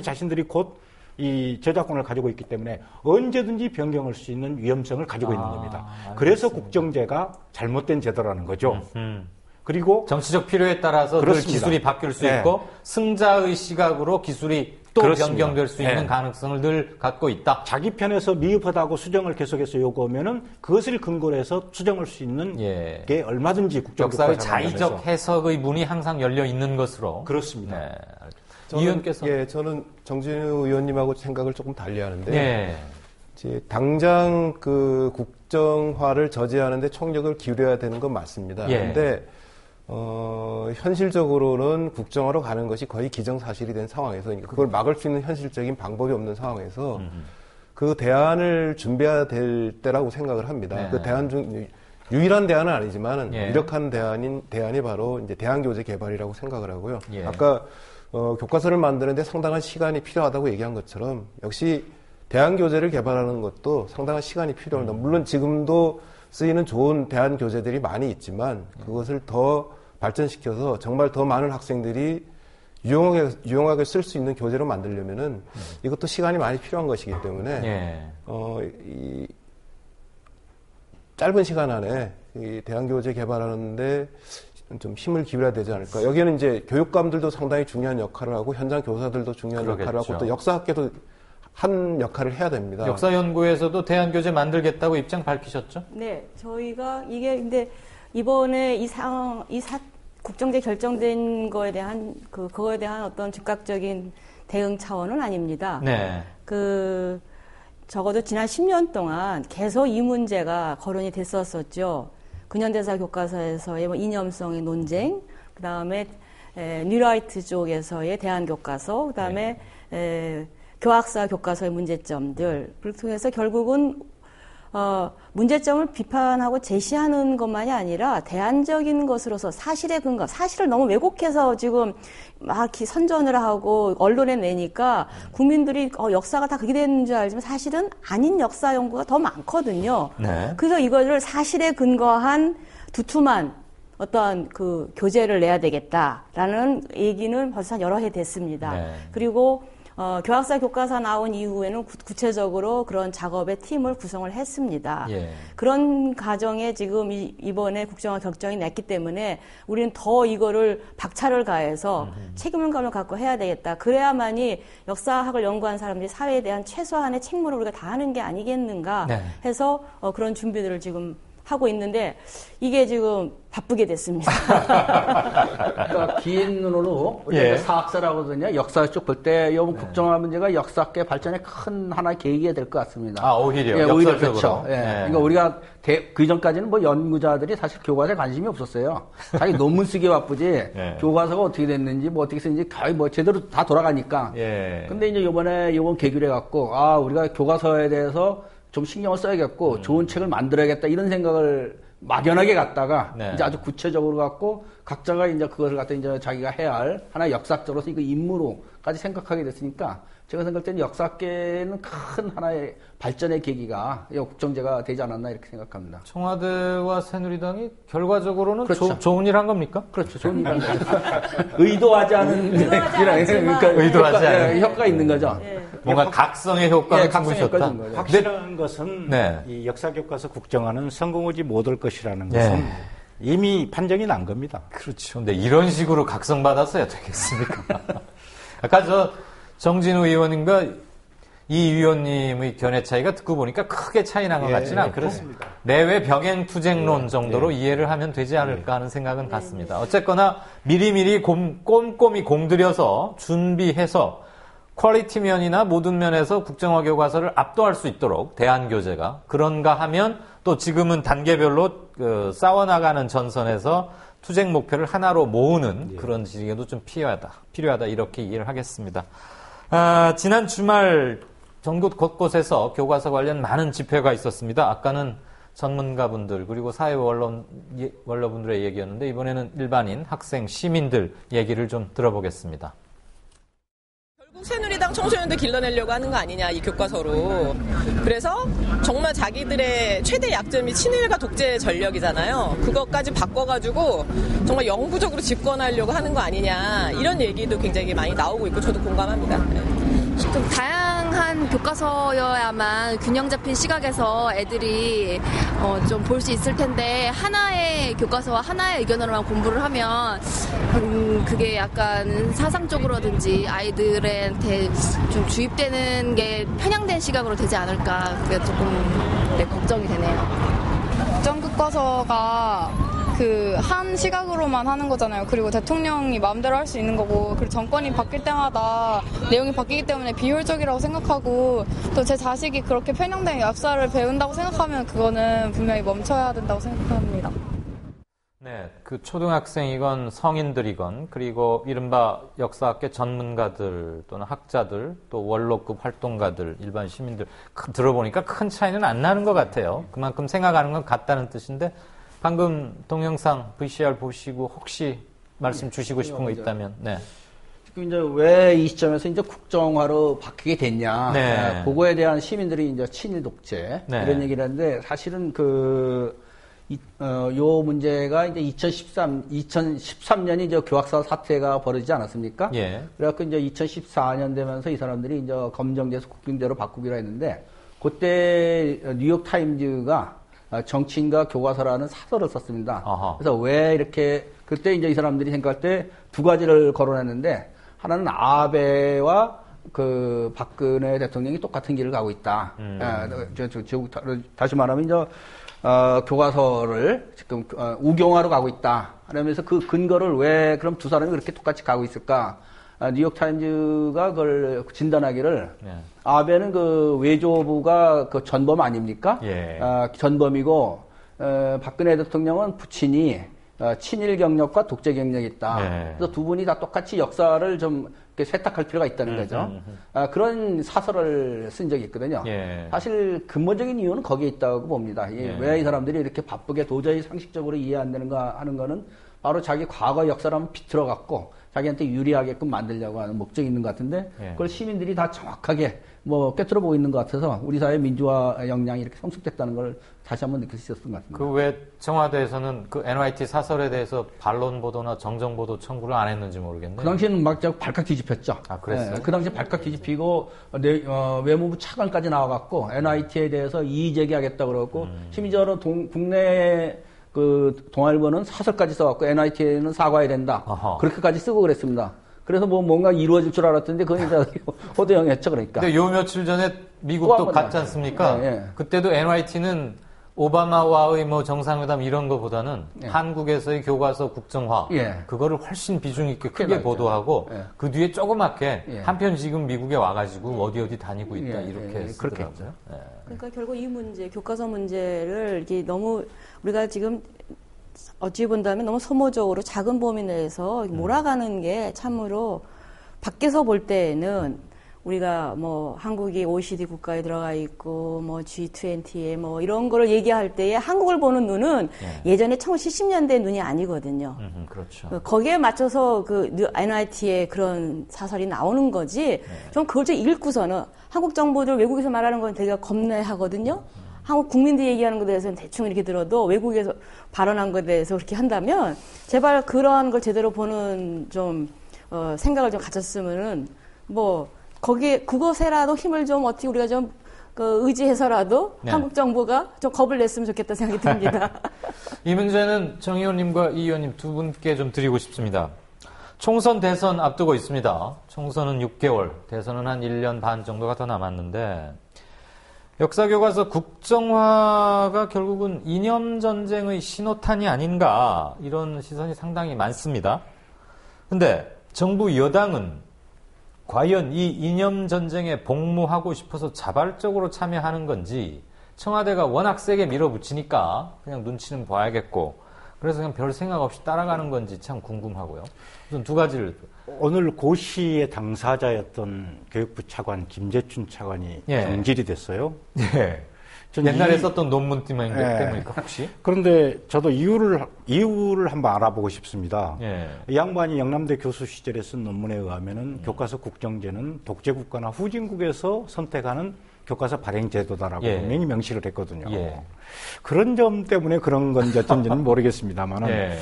자신들이 곧 이 저작권을 가지고 있기 때문에 언제든지 변경할 수 있는 위험성을 가지고 있는 겁니다. 알겠습니다. 그래서 국정제가 잘못된 제도라는 거죠. 그리고 정치적 필요에 따라서 늘 기술이 바뀔 수 있고 승자의 시각으로 기술이 또 변경될 수 있는 가능성을 늘 갖고 있다. 자기 편에서 미흡하다고 수정을 계속해서 요구하면은 그것을 근거로 해서 수정할 수 있는 게 얼마든지 역사의 자의적 해석의 문이 항상 열려 있는 것으로. 그렇습니다. 의원께서 저는 정진우 의원님하고 생각을 조금 달리하는데 당장 그 국정화를 저지하는데 총력을 기울여야 되는 건 맞습니다. 그런데 현실적으로는 국정화로 가는 것이 거의 기정사실이 된 상황에서 그러니까 그걸 막을 수 있는 현실적인 방법이 없는 상황에서 그 대안을 준비해야 될 때라고 생각을 합니다. 그 대안 중 유일한 대안은 아니지만 유력한 대안이 바로 이제 대안교재 개발이라고 생각을 하고요. 아까 교과서를 만드는데 상당한 시간이 필요하다고 얘기한 것처럼 역시 대안교재를 개발하는 것도 상당한 시간이 필요합니다. 물론 지금도 쓰이는 좋은 대안교재들이 많이 있지만 그것을 더 발전시켜서 정말 더 많은 학생들이 유용하게 쓸 수 있는 교재로 만들려면은 이것도 시간이 많이 필요한 것이기 때문에 이 짧은 시간 안에 이 대안교재 개발하는데 좀 힘을 기울여야 되지 않을까. 여기에는 이제 교육감들도 상당히 중요한 역할을 하고 현장 교사들도 중요한 역할을 하고 또 역사학계도 한 역할을 해야 됩니다. 역사연구에서도 대안교재 만들겠다고 입장 밝히셨죠? 네, 저희가 이게 근데 이번에 국정제 결정된 거에 대한 그거에 대한 어떤 즉각적인 대응 차원은 아닙니다. 적어도 지난 10년 동안 계속 이 문제가 거론이 됐었었죠. 근현대사 교과서에서의 이념성의 논쟁, 그 다음에 뉴라이트 쪽에서의 대안교과서, 그 다음에 교학사 교과서의 문제점들을 통해서 결국은 문제점을 비판하고 제시하는 것만이 아니라 대안적인 것으로서 사실의 근거, 사실을 너무 왜곡해서 지금 막 선전을 하고 언론에 내니까 국민들이 역사가 다 그렇게 되는 줄 알지만 사실은 아닌 역사 연구가 더 많거든요. 그래서 이거를 사실에 근거한 두툼한 어떠한 그 교재를 내야 되겠다라는 얘기는 벌써 여러 해 됐습니다. 그리고 교학사 교과서 나온 이후에는 구체적으로 그런 작업의 팀을 구성을 했습니다. 예. 그런 과정에 지금 이번에 국정화 결정이 냈기 때문에 우리는 더 이거를 박차를 가해서 책임감을 갖고 해야 되겠다. 그래야만이 역사학을 연구한 사람들이 사회에 대한 최소한의 책무를 우리가 다하는 게 아니겠는가 네. 해서 그런 준비들을 지금 하고 있는데 이게 지금 바쁘게 됐습니다. 그러니까 긴 눈으로 우리가 사학사라고 하거든요. 역사 쪽 볼 때 이 국정화 문제가 역사학계 발전에 큰 하나의 계기가 될 것 같습니다. 아 오히려 예, 오히려 그렇죠. 예. 그러니까 우리가 그 전까지는 뭐 연구자들이 사실 교과서에 관심이 없었어요. 자기 논문 쓰기 바쁘지 교과서가 어떻게 됐는지 뭐 어떻게 쓰는지 거의 뭐 제대로 다 돌아가니까. 근데 이제 이번 계기를 해갖고 우리가 교과서에 대해서 좀 신경을 써야겠고 좋은 책을 만들어야겠다 이런 생각을 막연하게 갖다가 이제 아주 구체적으로 갖고 각자가 이제 그것을 갖다 이제 자기가 해야 할 하나의 역사학자로서 이거 임무로까지 생각하게 됐으니까 제가 생각할 때는 역사학계는 큰 하나의 발전의 계기가 국정제가 되지 않았나 이렇게 생각합니다. 청와대와 새누리당이 결과적으로는 그렇죠. 좋은 일 한 겁니까? 그렇죠. 좋은 일 한 거죠. 의도하지 않은 그러니까 의도하지 않은 효과가 있는 거죠. 뭔가 각성의 효과가 있었다. 확실한 것은 이 역사교과서 국정화는 성공하지 못할 것이라는 것은 이미 판정이 난 겁니다. 그렇죠. 근데 이런 식으로 각성받았어야 되겠습니까? 아까 정진우 의원님과 이 위원님의 견해 차이가 듣고 보니까 크게 차이 난 것 같지는 않고 그렇습니다. 내외 병행투쟁론 정도로 이해를 하면 되지 않을까 하는 생각은 같습니다. 어쨌거나 미리미리 꼼꼼히 공들여서 준비해서 퀄리티 면이나 모든 면에서 국정화 교과서를 압도할 수 있도록 대한교재가 그런가 하면 또 지금은 단계별로 싸워나가는 전선에서 투쟁 목표를 하나로 모으는 그런 지경도 좀 필요하다 이렇게 이해를 하겠습니다. 지난 주말 전국 곳곳에서 교과서 관련 많은 집회가 있었습니다. 아까는 전문가분들 그리고 사회 원로분들의 얘기였는데 이번에는 일반인, 학생, 시민들 얘기를 좀 들어보겠습니다. 새누리당 청소년들 길러내려고 하는 거 아니냐 이 교과서로. 그래서 정말 자기들의 최대 약점이 친일과 독재 전력이잖아요. 그것까지 바꿔가지고 정말 영구적으로 집권하려고 하는 거 아니냐 이런 얘기도 굉장히 많이 나오고 있고 저도 공감합니다. 좀 다양한 교과서여야만 균형 잡힌 시각에서 애들이 좀 볼 수 있을 텐데 하나의 교과서와 하나의 의견으로만 공부를 하면 그게 약간 사상적으로든지 아이들한테 좀 주입되는 게 편향된 시각으로 되지 않을까 그게 조금 걱정이 되네요. 국정교과서가 한 시각으로만 하는 거잖아요. 그리고 대통령이 마음대로 할 수 있는 거고, 그리고 정권이 바뀔 때마다 내용이 바뀌기 때문에 비효율적이라고 생각하고, 또 제 자식이 그렇게 편향된 역사를 배운다고 생각하면 그거는 분명히 멈춰야 된다고 생각합니다. 네, 초등학생이건 성인들이건 그리고 이른바 역사학계 전문가들 또는 학자들 또 원로급 활동가들 일반 시민들 들어보니까 큰 차이는 안 나는 것 같아요. 그만큼 생각하는 건 같다는 뜻인데 방금 동영상 VCR 보시고 혹시 말씀 주시고 싶은 거 있다면, 지금 이제 왜 이 시점에서 이제 국정화로 바뀌게 됐냐, 그거에 대한 시민들이 이제 친일 독재 이런 얘기를 하는데 사실은 요 문제가 이제 2013년이 이제 교학사 사태가 벌어지지 않았습니까? 그래갖고 이제 2014년 되면서 이 사람들이 이제 검정제에서 국빈대로 바꾸기로 했는데 그때 뉴욕 타임즈가 정치인과 교과서라는 사설을 썼습니다. 그래서 왜 이렇게 그때 이제 이 사람들이 생각할 때 두 가지를 거론했는데 하나는 아베와 박근혜 대통령이 똑같은 길을 가고 있다. 다시 말하면 이제 교과서를 지금 우경화로 가고 있다. 그러면서 그 근거를 왜 그럼 두 사람이 그렇게 똑같이 가고 있을까? 뉴욕 타임즈가 그걸 진단하기를 아베는 외조부가 전범 아닙니까? 전범이고 박근혜 대통령은 부친이 친일 경력과 독재 경력이 있다. 그래서 두 분이 다 똑같이 역사를 좀 세탁할 필요가 있다는 거죠. 그런 사설을 쓴 적이 있거든요. 사실 근본적인 이유는 거기에 있다고 봅니다. 왜 이 사람들이 이렇게 바쁘게 도저히 상식적으로 이해 안 되는가 하는 거는 바로 자기 과거 역사를 한번 비틀어 갖고 자기한테 유리하게끔 만들려고 하는 목적이 있는 것 같은데 그걸 시민들이 다 정확하게 뭐 꿰뚫어 보고 있는 것 같아서 우리 사회 민주화 역량이 이렇게 성숙됐다는 걸 다시 한번 느낄 수 있었던 것 같습니다. 그 왜 청와대에서는 그 NYT 사설에 대해서 반론 보도나 정정 보도 청구를 안 했는지 모르겠네요. 그 당시에는 막 발칵 뒤집혔죠. 아, 그랬어요? 그 당시에 발칵 뒤집히고 외무부 차관까지 나와갖고 NYT에 대해서 이의 제기하겠다 그러고 심지어는 국내 그 동아일보는 사설까지 써갖고 NYT에는 사과해야 된다. 아하. 그렇게까지 쓰고 그랬습니다. 그래서 뭔가 이루어질 줄 알았던데 그건 이제 호도형했죠, 그러니까. 근데 요 며칠 전에 미국도 갔지 않습니까? 그때도 NYT는 오바마와의 뭐 정상회담 이런 거보다는 한국에서의 교과서 국정화 그거를 훨씬 비중 있게 크게 보도하고 그 뒤에 조그맣게 한편 지금 미국에 와가지고 어디 다니고 있다 이렇게 쓰더라고요. 그러니까 결국 이 문제, 교과서 문제를 이게 너무 우리가 지금 어찌 본다면 너무 소모적으로 작은 범위 내에서 몰아가는 게 참으로 밖에서 볼 때는 우리가 뭐 한국이 OECD 국가에 들어가 있고 뭐 G20에 뭐 이런 거를 얘기할 때에 한국을 보는 눈은 예전에 1970년대 눈이 아니거든요. 그렇죠. 거기에 맞춰서 그 NYT의 그런 사설이 나오는 거지. 좀 그걸 좀 읽고서는 한국 정부들 외국에서 말하는 건 되게 겁내하거든요. 한국 국민들이 얘기하는 것에 대해서는 대충 이렇게 들어도 외국에서 발언한 것에 대해서 그렇게 한다면 제발 그러한 걸 제대로 보는 좀 생각을 좀 가졌으면은 뭐 거기에 그것에라도 힘을 좀 어떻게 우리가 좀 의지해서라도 한국 정부가 좀 겁을 냈으면 좋겠다 생각이 듭니다. 이 문제는 정 의원님과 이 의원님 두 분께 좀 드리고 싶습니다. 총선 대선 앞두고 있습니다. 총선은 6개월, 대선은 한 1년 반 정도가 더 남았는데 역사교과서 국정화가 결국은 이념전쟁의 신호탄이 아닌가 이런 시선이 상당히 많습니다. 근데 정부 여당은 과연 이 이념전쟁에 복무하고 싶어서 자발적으로 참여하는 건지 청와대가 워낙 세게 밀어붙이니까 그냥 눈치는 봐야겠고 그래서 그냥 별 생각 없이 따라가는 건지 참 궁금하고요. 우선 두 가지를. 오늘 고시의 당사자였던 교육부 차관 김재춘 차관이 경질이 됐어요. 옛날에 썼던 논문 때문일까 혹시? 그런데 저도 이유를 한번 알아보고 싶습니다. 이 양반이 영남대 교수 시절에 쓴 논문에 의하면은 교과서 국정제는 독재국가나 후진국에서 선택하는 교과서 발행 제도다라고 분명히 명시를 했거든요. 그런 점 때문에 그런 건지 어쩐지는 모르겠습니다만은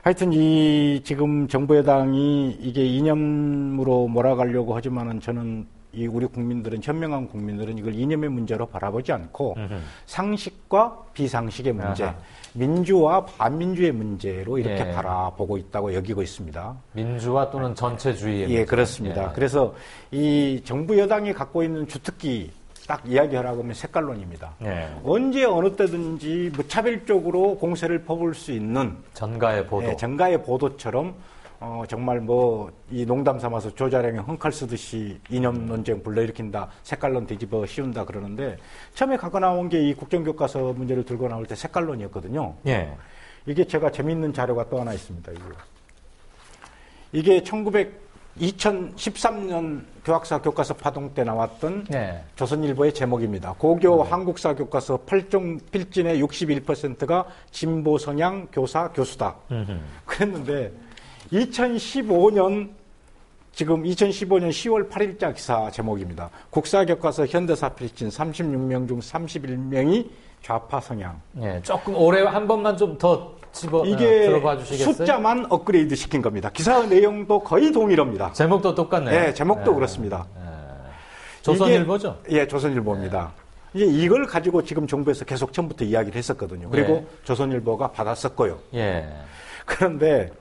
하여튼 지금 정부 여당이 이게 이념으로 몰아가려고 하지만은 저는 우리 국민들은 현명한 국민들은 이걸 이념의 문제로 바라보지 않고 상식과 비상식의 문제, 민주와 반민주의 문제로 이렇게 바라보고 있다고 여기고 있습니다. 민주화 또는 전체주의의 문제. 그렇습니다. 그래서 이 정부 여당이 갖고 있는 주특기 딱 이야기하라고 하면 색깔론입니다. 언제 어느 때든지 무차별적으로 공세를 퍼부을 수 있는 전가의 보도. 전가의 보도처럼 정말 이 농담 삼아서 조자량에 헝칼 쓰듯이 이념 논쟁 불러일으킨다, 색깔론 뒤집어 씌운다 그러는데 처음에 갖고 나온 게 이 국정교과서 문제를 들고 나올 때 색깔론이었거든요. 이게 제가 재미있는 자료가 또 하나 있습니다. 이게 2013년 교학사 교과서 파동 때 나왔던 조선일보의 제목입니다. 고교 한국사 교과서 8종 필진의 61%가 진보 성향 교사 교수다. 그랬는데 2015년 10월 8일자 기사 제목입니다. 국사교과서 현대사 필진 36명 중 31명이 좌파 성향. 조금 올해 한 번만 좀 더 이게 들어봐 주시겠어요? 숫자만 업그레이드 시킨 겁니다. 기사 내용도 거의 동일합니다. 제목도 똑같네요. 제목도 그렇습니다. 조선일보죠? 조선일보입니다. 이걸 가지고 지금 정부에서 계속 처음부터 이야기를 했었거든요. 그리고 조선일보가 받았었고요. 그런데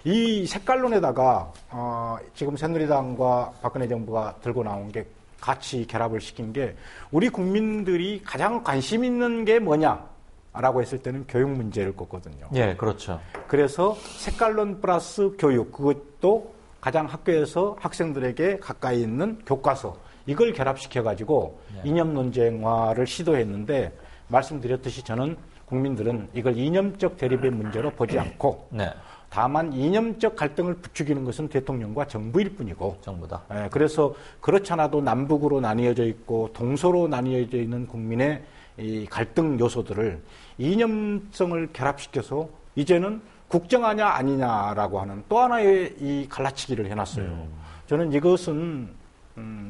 이 색깔론에다가 지금 새누리당과 박근혜 정부가 들고 나온 게 같이 결합을 시킨 게 우리 국민들이 가장 관심 있는 게 뭐냐라고 했을 때는 교육 문제를 꼽거든요. 그렇죠. 그래서 색깔론 플러스 교육, 그것도 가장 학교에서 학생들에게 가까이 있는 교과서, 이걸 결합시켜가지고 이념 논쟁화를 시도했는데 말씀드렸듯이 저는 국민들은 이걸 이념적 대립의 문제로 보지 않고 다만 이념적 갈등을 부추기는 것은 대통령과 정부일 뿐이고 정부다. 그래서 그렇잖아도 남북으로 나뉘어져 있고 동서로 나뉘어져 있는 국민의 이 갈등 요소들을 이념성을 결합시켜서 이제는 국정하냐 아니냐라고 하는 또 하나의 이 갈라치기를 해놨어요. 저는 이것은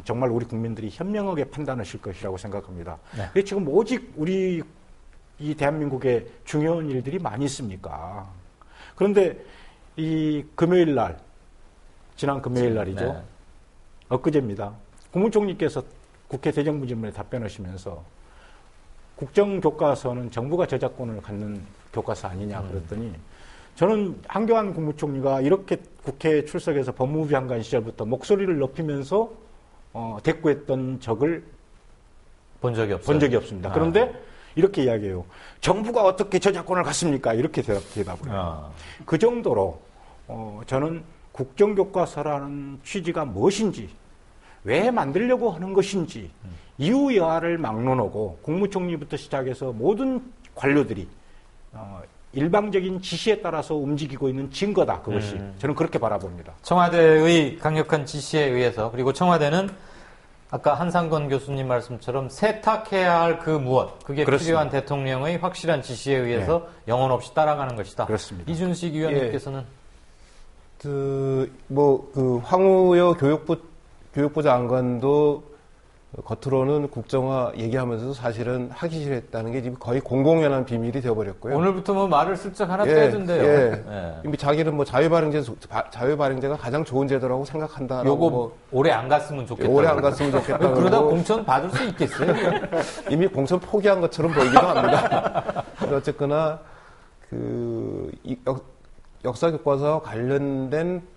정말 우리 국민들이 현명하게 판단하실 것이라고 생각합니다. 네. 지금 오직 우리 이 대한민국에 중요한 일들이 많이 있습니까? 그런데 이 금요일 날, 지난 금요일 날이죠. 네. 엊그제입니다. 국무총리께서 국회 대정부질문에 답변하시면서 국정교과서는 정부가 저작권을 갖는 교과서 아니냐 그랬더니 저는 한교안 국무총리가 이렇게 국회에 출석해서 법무부 장관 시절부터 목소리를 높이면서 대꾸했던 적을 본 적이 없습니다. 그런데 이렇게 이야기해요. 정부가 어떻게 저작권을 갖습니까? 이렇게 대답해요. 그 정도로 저는 국정교과서라는 취지가 무엇인지, 왜 만들려고 하는 것인지 이유 여하를 막론하고 국무총리부터 시작해서 모든 관료들이 일방적인 지시에 따라서 움직이고 있는 증거다. 그것이. 저는 그렇게 바라봅니다. 청와대의 강력한 지시에 의해서, 그리고 청와대는 아까 한상건 교수님 말씀처럼 세탁해야 할 그 무엇, 그게 그렇습니다. 필요한 대통령의 확실한 지시에 의해서 네. 영혼 없이 따라가는 것이다. 그렇습니다. 이준식 위원님께서는 황우여 교육부 장관도 겉으로는 국정화 얘기하면서도 사실은 하기 싫었다는 게 지금 거의 공공연한 비밀이 되어버렸고요. 오늘부터 뭐 말을 슬쩍 하나 빼던데요. 예. 이미 자기는 뭐 자유발행제가 가장 좋은 제도라고 생각한다라고. 요거 뭐 오래 안 갔으면 좋겠다. 오래 안 갔으면 좋겠다. 그러다 공천 받을 수 있겠어요? 이미 공천 포기한 것처럼 보이기도 합니다. 어쨌거나 역사 교과서와 관련된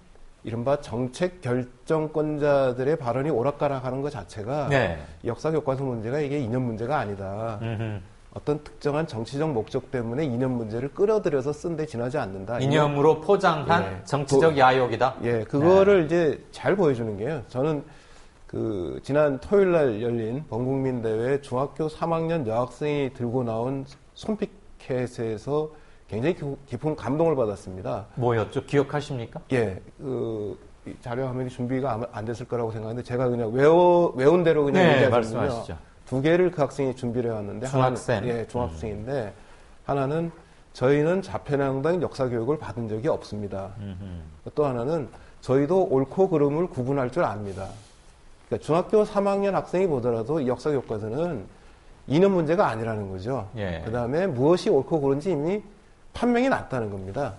이른바 정책 결정권자들의 발언이 오락가락하는 것 자체가 네. 역사 교과서 문제가 이게 이념 문제가 아니다. 어떤 특정한 정치적 목적 때문에 이념 문제를 끌어들여서 쓴 데 지나지 않는다. 이념으로 포장한 정치적 야욕이다. 그거를 네. 이제 잘 보여주는 게요. 저는 지난 토요일 날 열린 범국민 대회 중학교 3학년 여학생이 들고 나온 손피켓에서 굉장히 깊은 감동을 받았습니다. 뭐였죠? 기억하십니까? 예, 자료 화면이 준비가 안 됐을 거라고 생각하는데 제가 그냥 외운 대로 그냥 네, 말씀하시죠. 두 개를 그 학생이 준비를 해왔는데 중학생, 중학생인데 하나는 저희는 자편향당 역사 교육을 받은 적이 없습니다. 또 하나는 저희도 옳고 그름을 구분할 줄 압니다. 그러니까 중학교 3학년 학생이 보더라도 이 역사 교과서는 이념 문제가 아니라는 거죠. 예. 그 다음에 무엇이 옳고 그른지 이미 판명이 났다는 겁니다.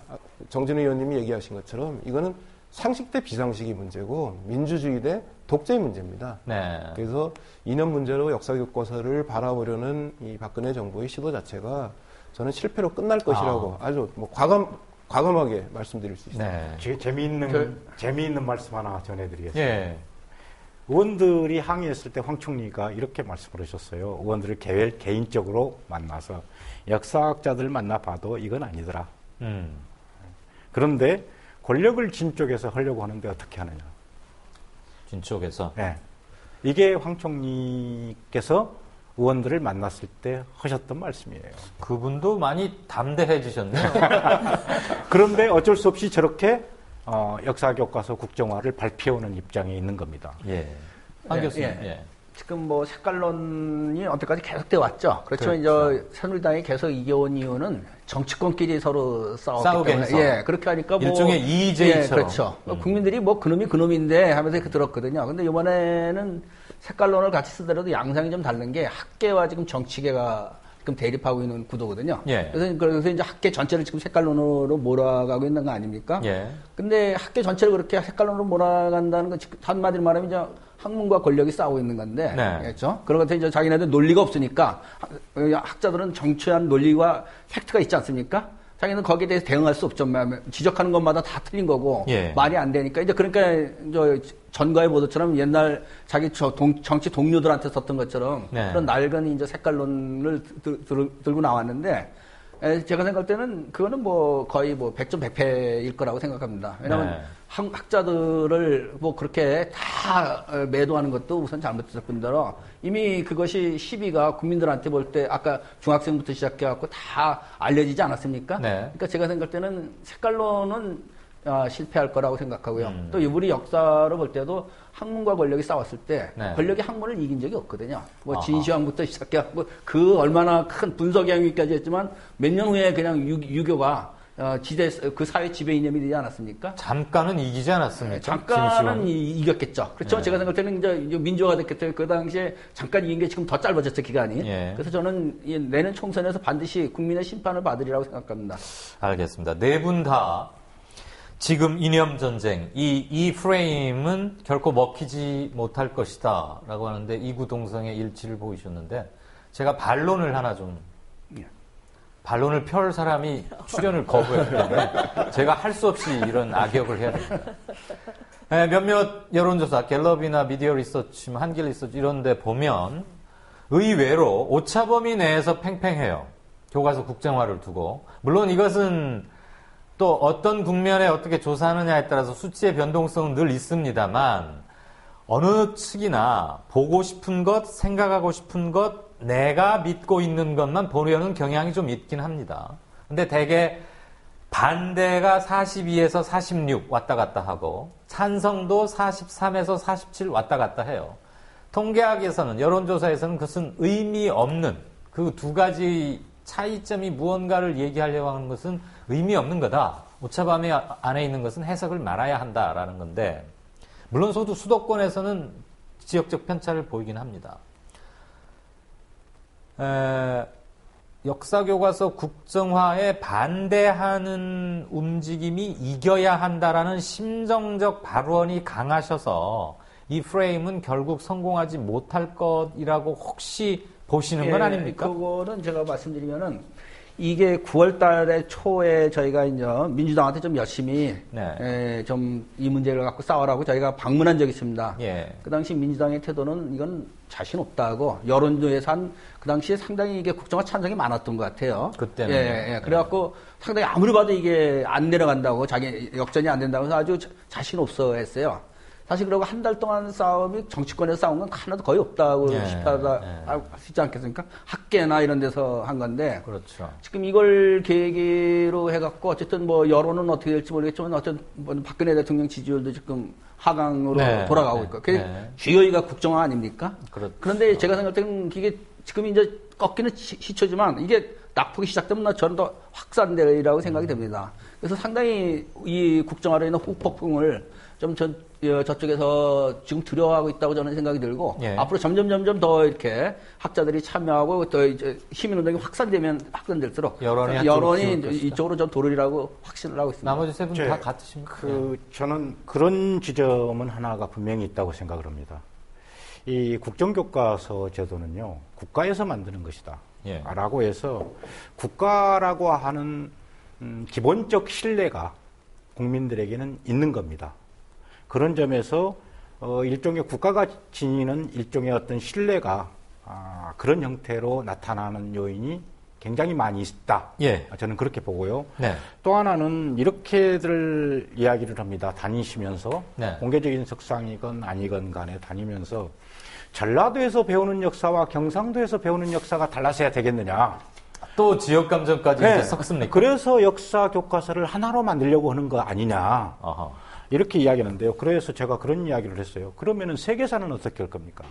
정진우 의원님이 얘기하신 것처럼 이거는 상식 대 비상식이 문제고 민주주의 대 독재의 문제입니다. 네. 그래서 이념 문제로 역사 교과서를 바라보려는 이 박근혜 정부의 시도 자체가 저는 실패로 끝날 것이라고 아주 뭐 과감하게 말씀드릴 수 있습니다. 네. 재미있는 말씀 하나 전해드리겠습니다. 예. 의원들이 항의했을 때 황 총리가 이렇게 말씀을 하셨어요. 의원들을 개인적으로 만나서 역사학자들 만나봐도 이건 아니더라. 그런데 권력을 진 쪽에서 하려고 하는데 어떻게 하느냐. 진 쪽에서? 네. 이게 황 총리께서 의원들을 만났을 때 하셨던 말씀이에요. 그분도 많이 담대해지셨네요. 그런데 어쩔 수 없이 저렇게 역사교과서 국정화를 발표하는 입장에 있는 겁니다. 예. 한 교수님. 예. 지금 뭐 색깔론이 언제까지 계속돼 왔죠. 그렇지만 이제 새누리당이 계속 이겨온 이유는 정치권끼리 서로 싸우기 때문에. 예. 그렇게 하니까 뭐 일종의 EJ처럼. 예, 그렇죠. 국민들이 뭐 그놈이 그놈인데 하면서 이렇게 들었거든요. 근데 이번에는 색깔론을 같이 쓰더라도 양상이 좀 다른 게 학계와 지금 정치계가 지금 대립하고 있는 구도거든요. 예. 그래서 이제 학계 전체를 지금 색깔론으로 몰아가고 있는 거 아닙니까? 예. 근데 학계 전체를 그렇게 색깔론으로 몰아간다는 건 한마디로 말하면 이제 학문과 권력이 싸우고 있는 건데, 네. 그렇죠? 그런 것들 이제 자기네들 논리가 없으니까 학자들은 정치한 논리와 팩트가 있지 않습니까? 자기는 거기에 대해서 대응할 수 없죠. 지적하는 것마다 다 틀린 거고 예. 말이 안 되니까 이제 그러니까 전가의 보도처럼 옛날 자기 정치 동료들한테 썼던 것처럼 네. 그런 낡은 이제 색깔론을 들고 나왔는데 제가 생각할 때는 그거는 뭐 거의 뭐 100점 100패일 거라고 생각합니다. 왜냐하면 네. 학자들을 뭐 그렇게 다 매도하는 것도 우선 잘못됐을 뿐더러 이미 그것이 시비가 국민들한테 볼 때 아까 중학생부터 시작해갖고 다 알려지지 않았습니까? 네. 그러니까 제가 생각할 때는 색깔론은 실패할 거라고 생각하고요. 또 우리 역사로 볼 때도 학문과 권력이 싸웠을 때 네. 권력이 학문을 이긴 적이 없거든요. 뭐 진시황부터 시작해갖고 그 얼마나 큰 분석양위까지 했지만 몇 년 후에 그냥 유교가 그 사회 지배 이념이 되지 않았습니까? 잠깐은 이기지 않았습니까? 잠깐은 이겼겠죠. 그렇죠. 네. 제가 생각할 때는 이제 민주화가 됐기 때문에 그 당시에 잠깐 이긴 게 지금 더 짧아졌죠, 기간이. 예. 그래서 저는 내년 총선에서 반드시 국민의 심판을 받으리라고 생각합니다. 알겠습니다. 네 분 다 지금 이념 전쟁, 이 프레임은 결코 먹히지 못할 것이다 라고 하는데 이구동성의 일치를 보이셨는데 제가 반론을 하나 좀 반론을 펼 사람이 출연을 거부했기 때문에 제가 할 수 없이 이런 악역을 해야 됩니다. 네, 몇몇 여론조사, 갤럽이나 미디어 리서치, 한길 리서치 이런 데 보면 의외로 오차범위 내에서 팽팽해요. 교과서 국정화를 두고. 물론 이것은 또 어떤 국면에 어떻게 조사하느냐에 따라서 수치의 변동성은 늘 있습니다만 어느 측이나 보고 싶은 것, 생각하고 싶은 것, 내가 믿고 있는 것만 보려는 경향이 좀 있긴 합니다. 근데 대개 반대가 42에서 46 왔다 갔다 하고 찬성도 43에서 47 왔다 갔다 해요. 통계학에서는 여론조사에서는 그것은 의미 없는 그 두 가지 차이점이 무언가를 얘기하려고 하는 것은 의미 없는 거다. 오차범위 안에 있는 것은 해석을 말아야 한다라는 건데 물론 수도권에서는 지역적 편차를 보이긴 합니다. 역사교과서 국정화에 반대하는 움직임이 이겨야 한다라는 심정적 발언이 강하셔서 이 프레임은 결국 성공하지 못할 것이라고 혹시 보시는 건 아닙니까? 그거는 제가 말씀드리면은 이게 9월 달에 초에 저희가 이제 민주당한테 좀 열심히 좀 이 문제를 갖고 싸우라고 저희가 방문한 적이 있습니다. 그 당시 민주당의 태도는 이건 자신 없다고 여론조에서 그 당시에 상당히 이게 국정화 찬성이 많았던 것 같아요. 그때는. 그래갖고 상당히 아무리 봐도 이게 안 내려간다고 자기 역전이 안 된다고 해서 아주 자신 없어 했어요. 사실 그러고 한 달 동안 싸움이 정치권에서 싸운 건 하나도 거의 없다고 싶다 하지 않겠습니까? 학계나 이런 데서 한 건데. 그렇죠. 지금 이걸 계기로 해갖고 어쨌든 뭐 여론은 어떻게 될지 모르겠지만 어쨌든 뭐 박근혜 대통령 지지율도 지금 하강으로 돌아가고 있고. 그게 주요의가 국정화 아닙니까? 그렇죠. 그런데 제가 생각할 때는 이게 지금 이제 꺾이는 시초지만 이게 낙폭이 시작되면 저는 더 확산되리라고 생각이 됩니다. 그래서 상당히 이 국정화로 인한 후폭풍을 좀 저쪽에서 지금 두려워하고 있다고 저는 생각이 들고 앞으로 점점 더 이렇게 학자들이 참여하고 더 이제 시민운동이 확산될수록 여론이 이쪽으로 좀 도르리라고 확신을 하고 있습니다. 나머지 세 분 다 같으십니까? 저는 그런 지점은 하나가 분명히 있다고 생각을 합니다. 이 국정교과서 제도는요 국가에서 만드는 것이다 라고 해서 국가라고 하는 기본적 신뢰가 국민들에게는 있는 겁니다. 그런 점에서 일종의 국가가 지니는 일종의 어떤 신뢰가 그런 형태로 나타나는 요인이 굉장히 많이 있다. 저는 그렇게 보고요. 또 하나는 이렇게들 이야기를 합니다. 다니시면서 공개적인 석상이건 아니건 간에 다니면서 전라도에서 배우는 역사와 경상도에서 배우는 역사가 달라서야 되겠느냐. 또 지역 감정까지 이제 섞습니까? 그래서 역사 교과서를 하나로 만들려고 하는 거 아니냐. 이렇게 이야기하는데요. 그래서 제가 그런 이야기를 했어요. 그러면은 세계사는 어떻게 할 겁니까?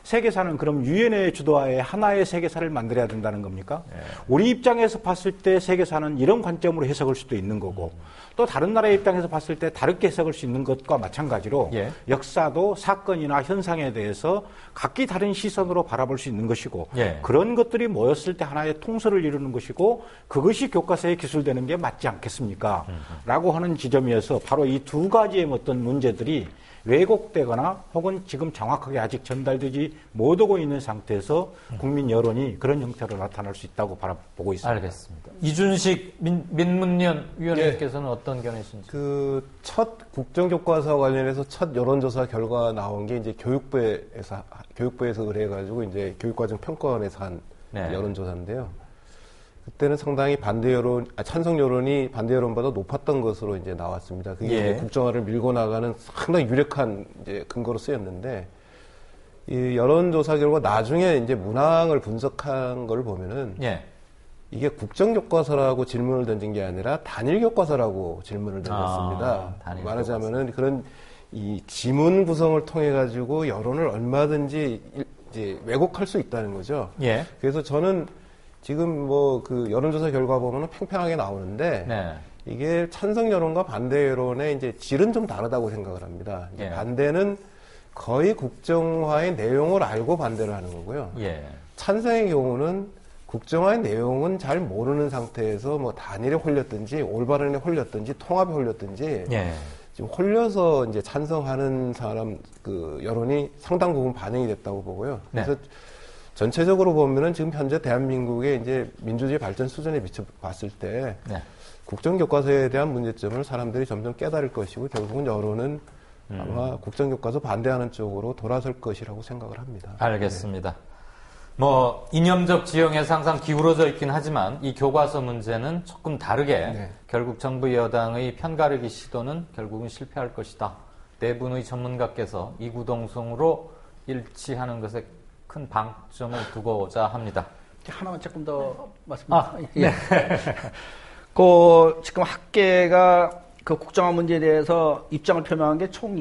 세계사는 그럼 유엔의 주도하에 하나의 세계사를 만들어야 된다는 겁니까? 우리 입장에서 봤을 때 세계사는 이런 관점으로 해석할 수도 있는 거고 또 다른 나라의 입장에서 봤을 때 다르게 해석할 수 있는 것과 마찬가지로 역사도 사건이나 현상에 대해서 각기 다른 시선으로 바라볼 수 있는 것이고 그런 것들이 모였을 때 하나의 통솔을 이루는 것이고 그것이 교과서에 기술되는 게 맞지 않겠습니까? 라고 하는 지점이어서 바로 이 두 가지의 어떤 문제들이 왜곡되거나 혹은 지금 정확하게 아직 전달되지 못하고 있는 상태에서 국민 여론이 그런 형태로 나타날 수 있다고 바라보고 있습니다. 알겠습니다. 이준식 민문연 위원님께서는 어떤 견해신지? 그 첫 국정교과서 관련해서 첫 여론조사 결과 나온 게 이제 교육부에서 의뢰해가지고 이제 교육과정 평가원에서 한 여론조사인데요. 그때는 상당히 찬성 여론이 반대 여론보다 높았던 것으로 이제 나왔습니다. 그게 이제 국정화를 밀고 나가는 상당히 유력한 이제 근거로 쓰였는데, 이 여론조사 결과 나중에 이제 문항을 분석한 걸 보면은, 이게 국정교과서라고 질문을 던진 게 아니라 단일교과서라고 질문을 던졌습니다. 말하자면은 그런 이 지문 구성을 통해 가지고 여론을 얼마든지 이제 왜곡할 수 있다는 거죠. 그래서 저는 지금 뭐 그 여론조사 결과 보면은 팽팽하게 나오는데 네. 이게 찬성 여론과 반대 여론의 이제 질은 좀 다르다고 생각을 합니다. 예. 반대는 거의 국정화의 내용을 알고 반대를 하는 거고요. 예. 찬성의 경우는 국정화의 내용은 잘 모르는 상태에서 뭐 단일에 홀렸든지 올바른에 홀렸든지 통합에 홀렸든지 예. 지금 홀려서 이제 찬성하는 사람 그 여론이 상당 부분 반영이 됐다고 보고요. 그래서 네. 전체적으로 보면은 지금 현재 대한민국의 이제 민주주의 발전 수준에 비춰 봤을 때 네. 국정교과서에 대한 문제점을 사람들이 점점 깨달을 것이고 결국은 여론은 아마 국정교과서 반대하는 쪽으로 돌아설 것이라고 생각을 합니다. 알겠습니다. 네. 뭐 이념적 지형에서 항상 기울어져 있긴 하지만 이 교과서 문제는 조금 다르게 네. 결국 정부 여당의 편가르기 시도는 결국은 실패할 것이다. 내분의 전문가께서 이구동성으로 일치하는 것에 큰 방점을 두고자 합니다. 하나만 조금 더 말씀드리겠습니다. 예. 네. 지금 학계가 그 국정화 문제에 대해서 입장을 표명한 게 총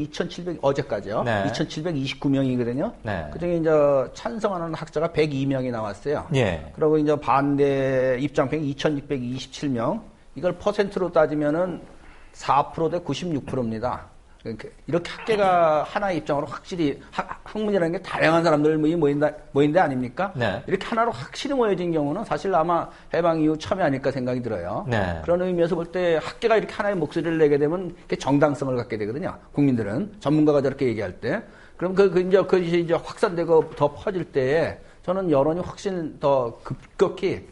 어제까지요. 네. 2,729명이거든요. 네. 그중에 이제 찬성하는 학자가 102명이 나왔어요. 예. 그리고 이제 반대 입장표가 2,627명. 이걸 퍼센트로 따지면은 4%대 96%입니다. 이렇게 학계가 하나의 입장으로 확실히 학문이라는 게 다양한 사람들이 모인 데 아닙니까? 네. 이렇게 하나로 확실히 모여진 경우는 사실 아마 해방 이후 처음이 아닐까 생각이 들어요. 네. 그런 의미에서 볼 때 학계가 이렇게 하나의 목소리를 내게 되면 정당성을 갖게 되거든요. 국민들은 전문가가 저렇게 얘기할 때, 그럼 그것이 이제 확산되고 더 퍼질 때에 저는 여론이 훨씬 더 급격히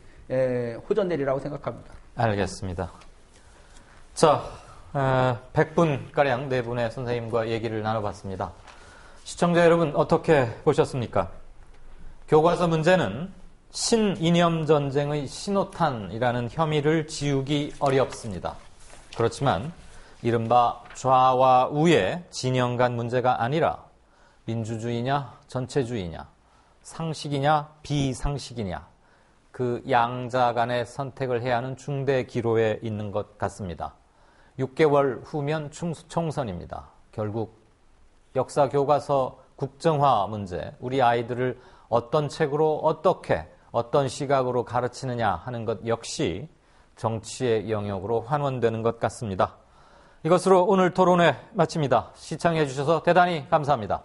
호전되리라고 생각합니다. 알겠습니다. 자. 100분가량 네 분의 선생님과 얘기를 나눠봤습니다. 시청자 여러분 어떻게 보셨습니까? 교과서 문제는 신이념 전쟁의 신호탄이라는 혐의를 지우기 어렵습니다. 그렇지만 이른바 좌와 우의 진영 간 문제가 아니라 민주주의냐 전체주의냐 상식이냐 비상식이냐 그 양자 간의 선택을 해야 하는 중대 기로에 있는 것 같습니다. 6개월 후면 총선입니다. 결국 역사 교과서 국정화 문제, 우리 아이들을 어떤 책으로 어떻게 어떤 시각으로 가르치느냐 하는 것 역시 정치의 영역으로 환원되는 것 같습니다. 이것으로 오늘 토론회 마칩니다. 시청해 주셔서 대단히 감사합니다.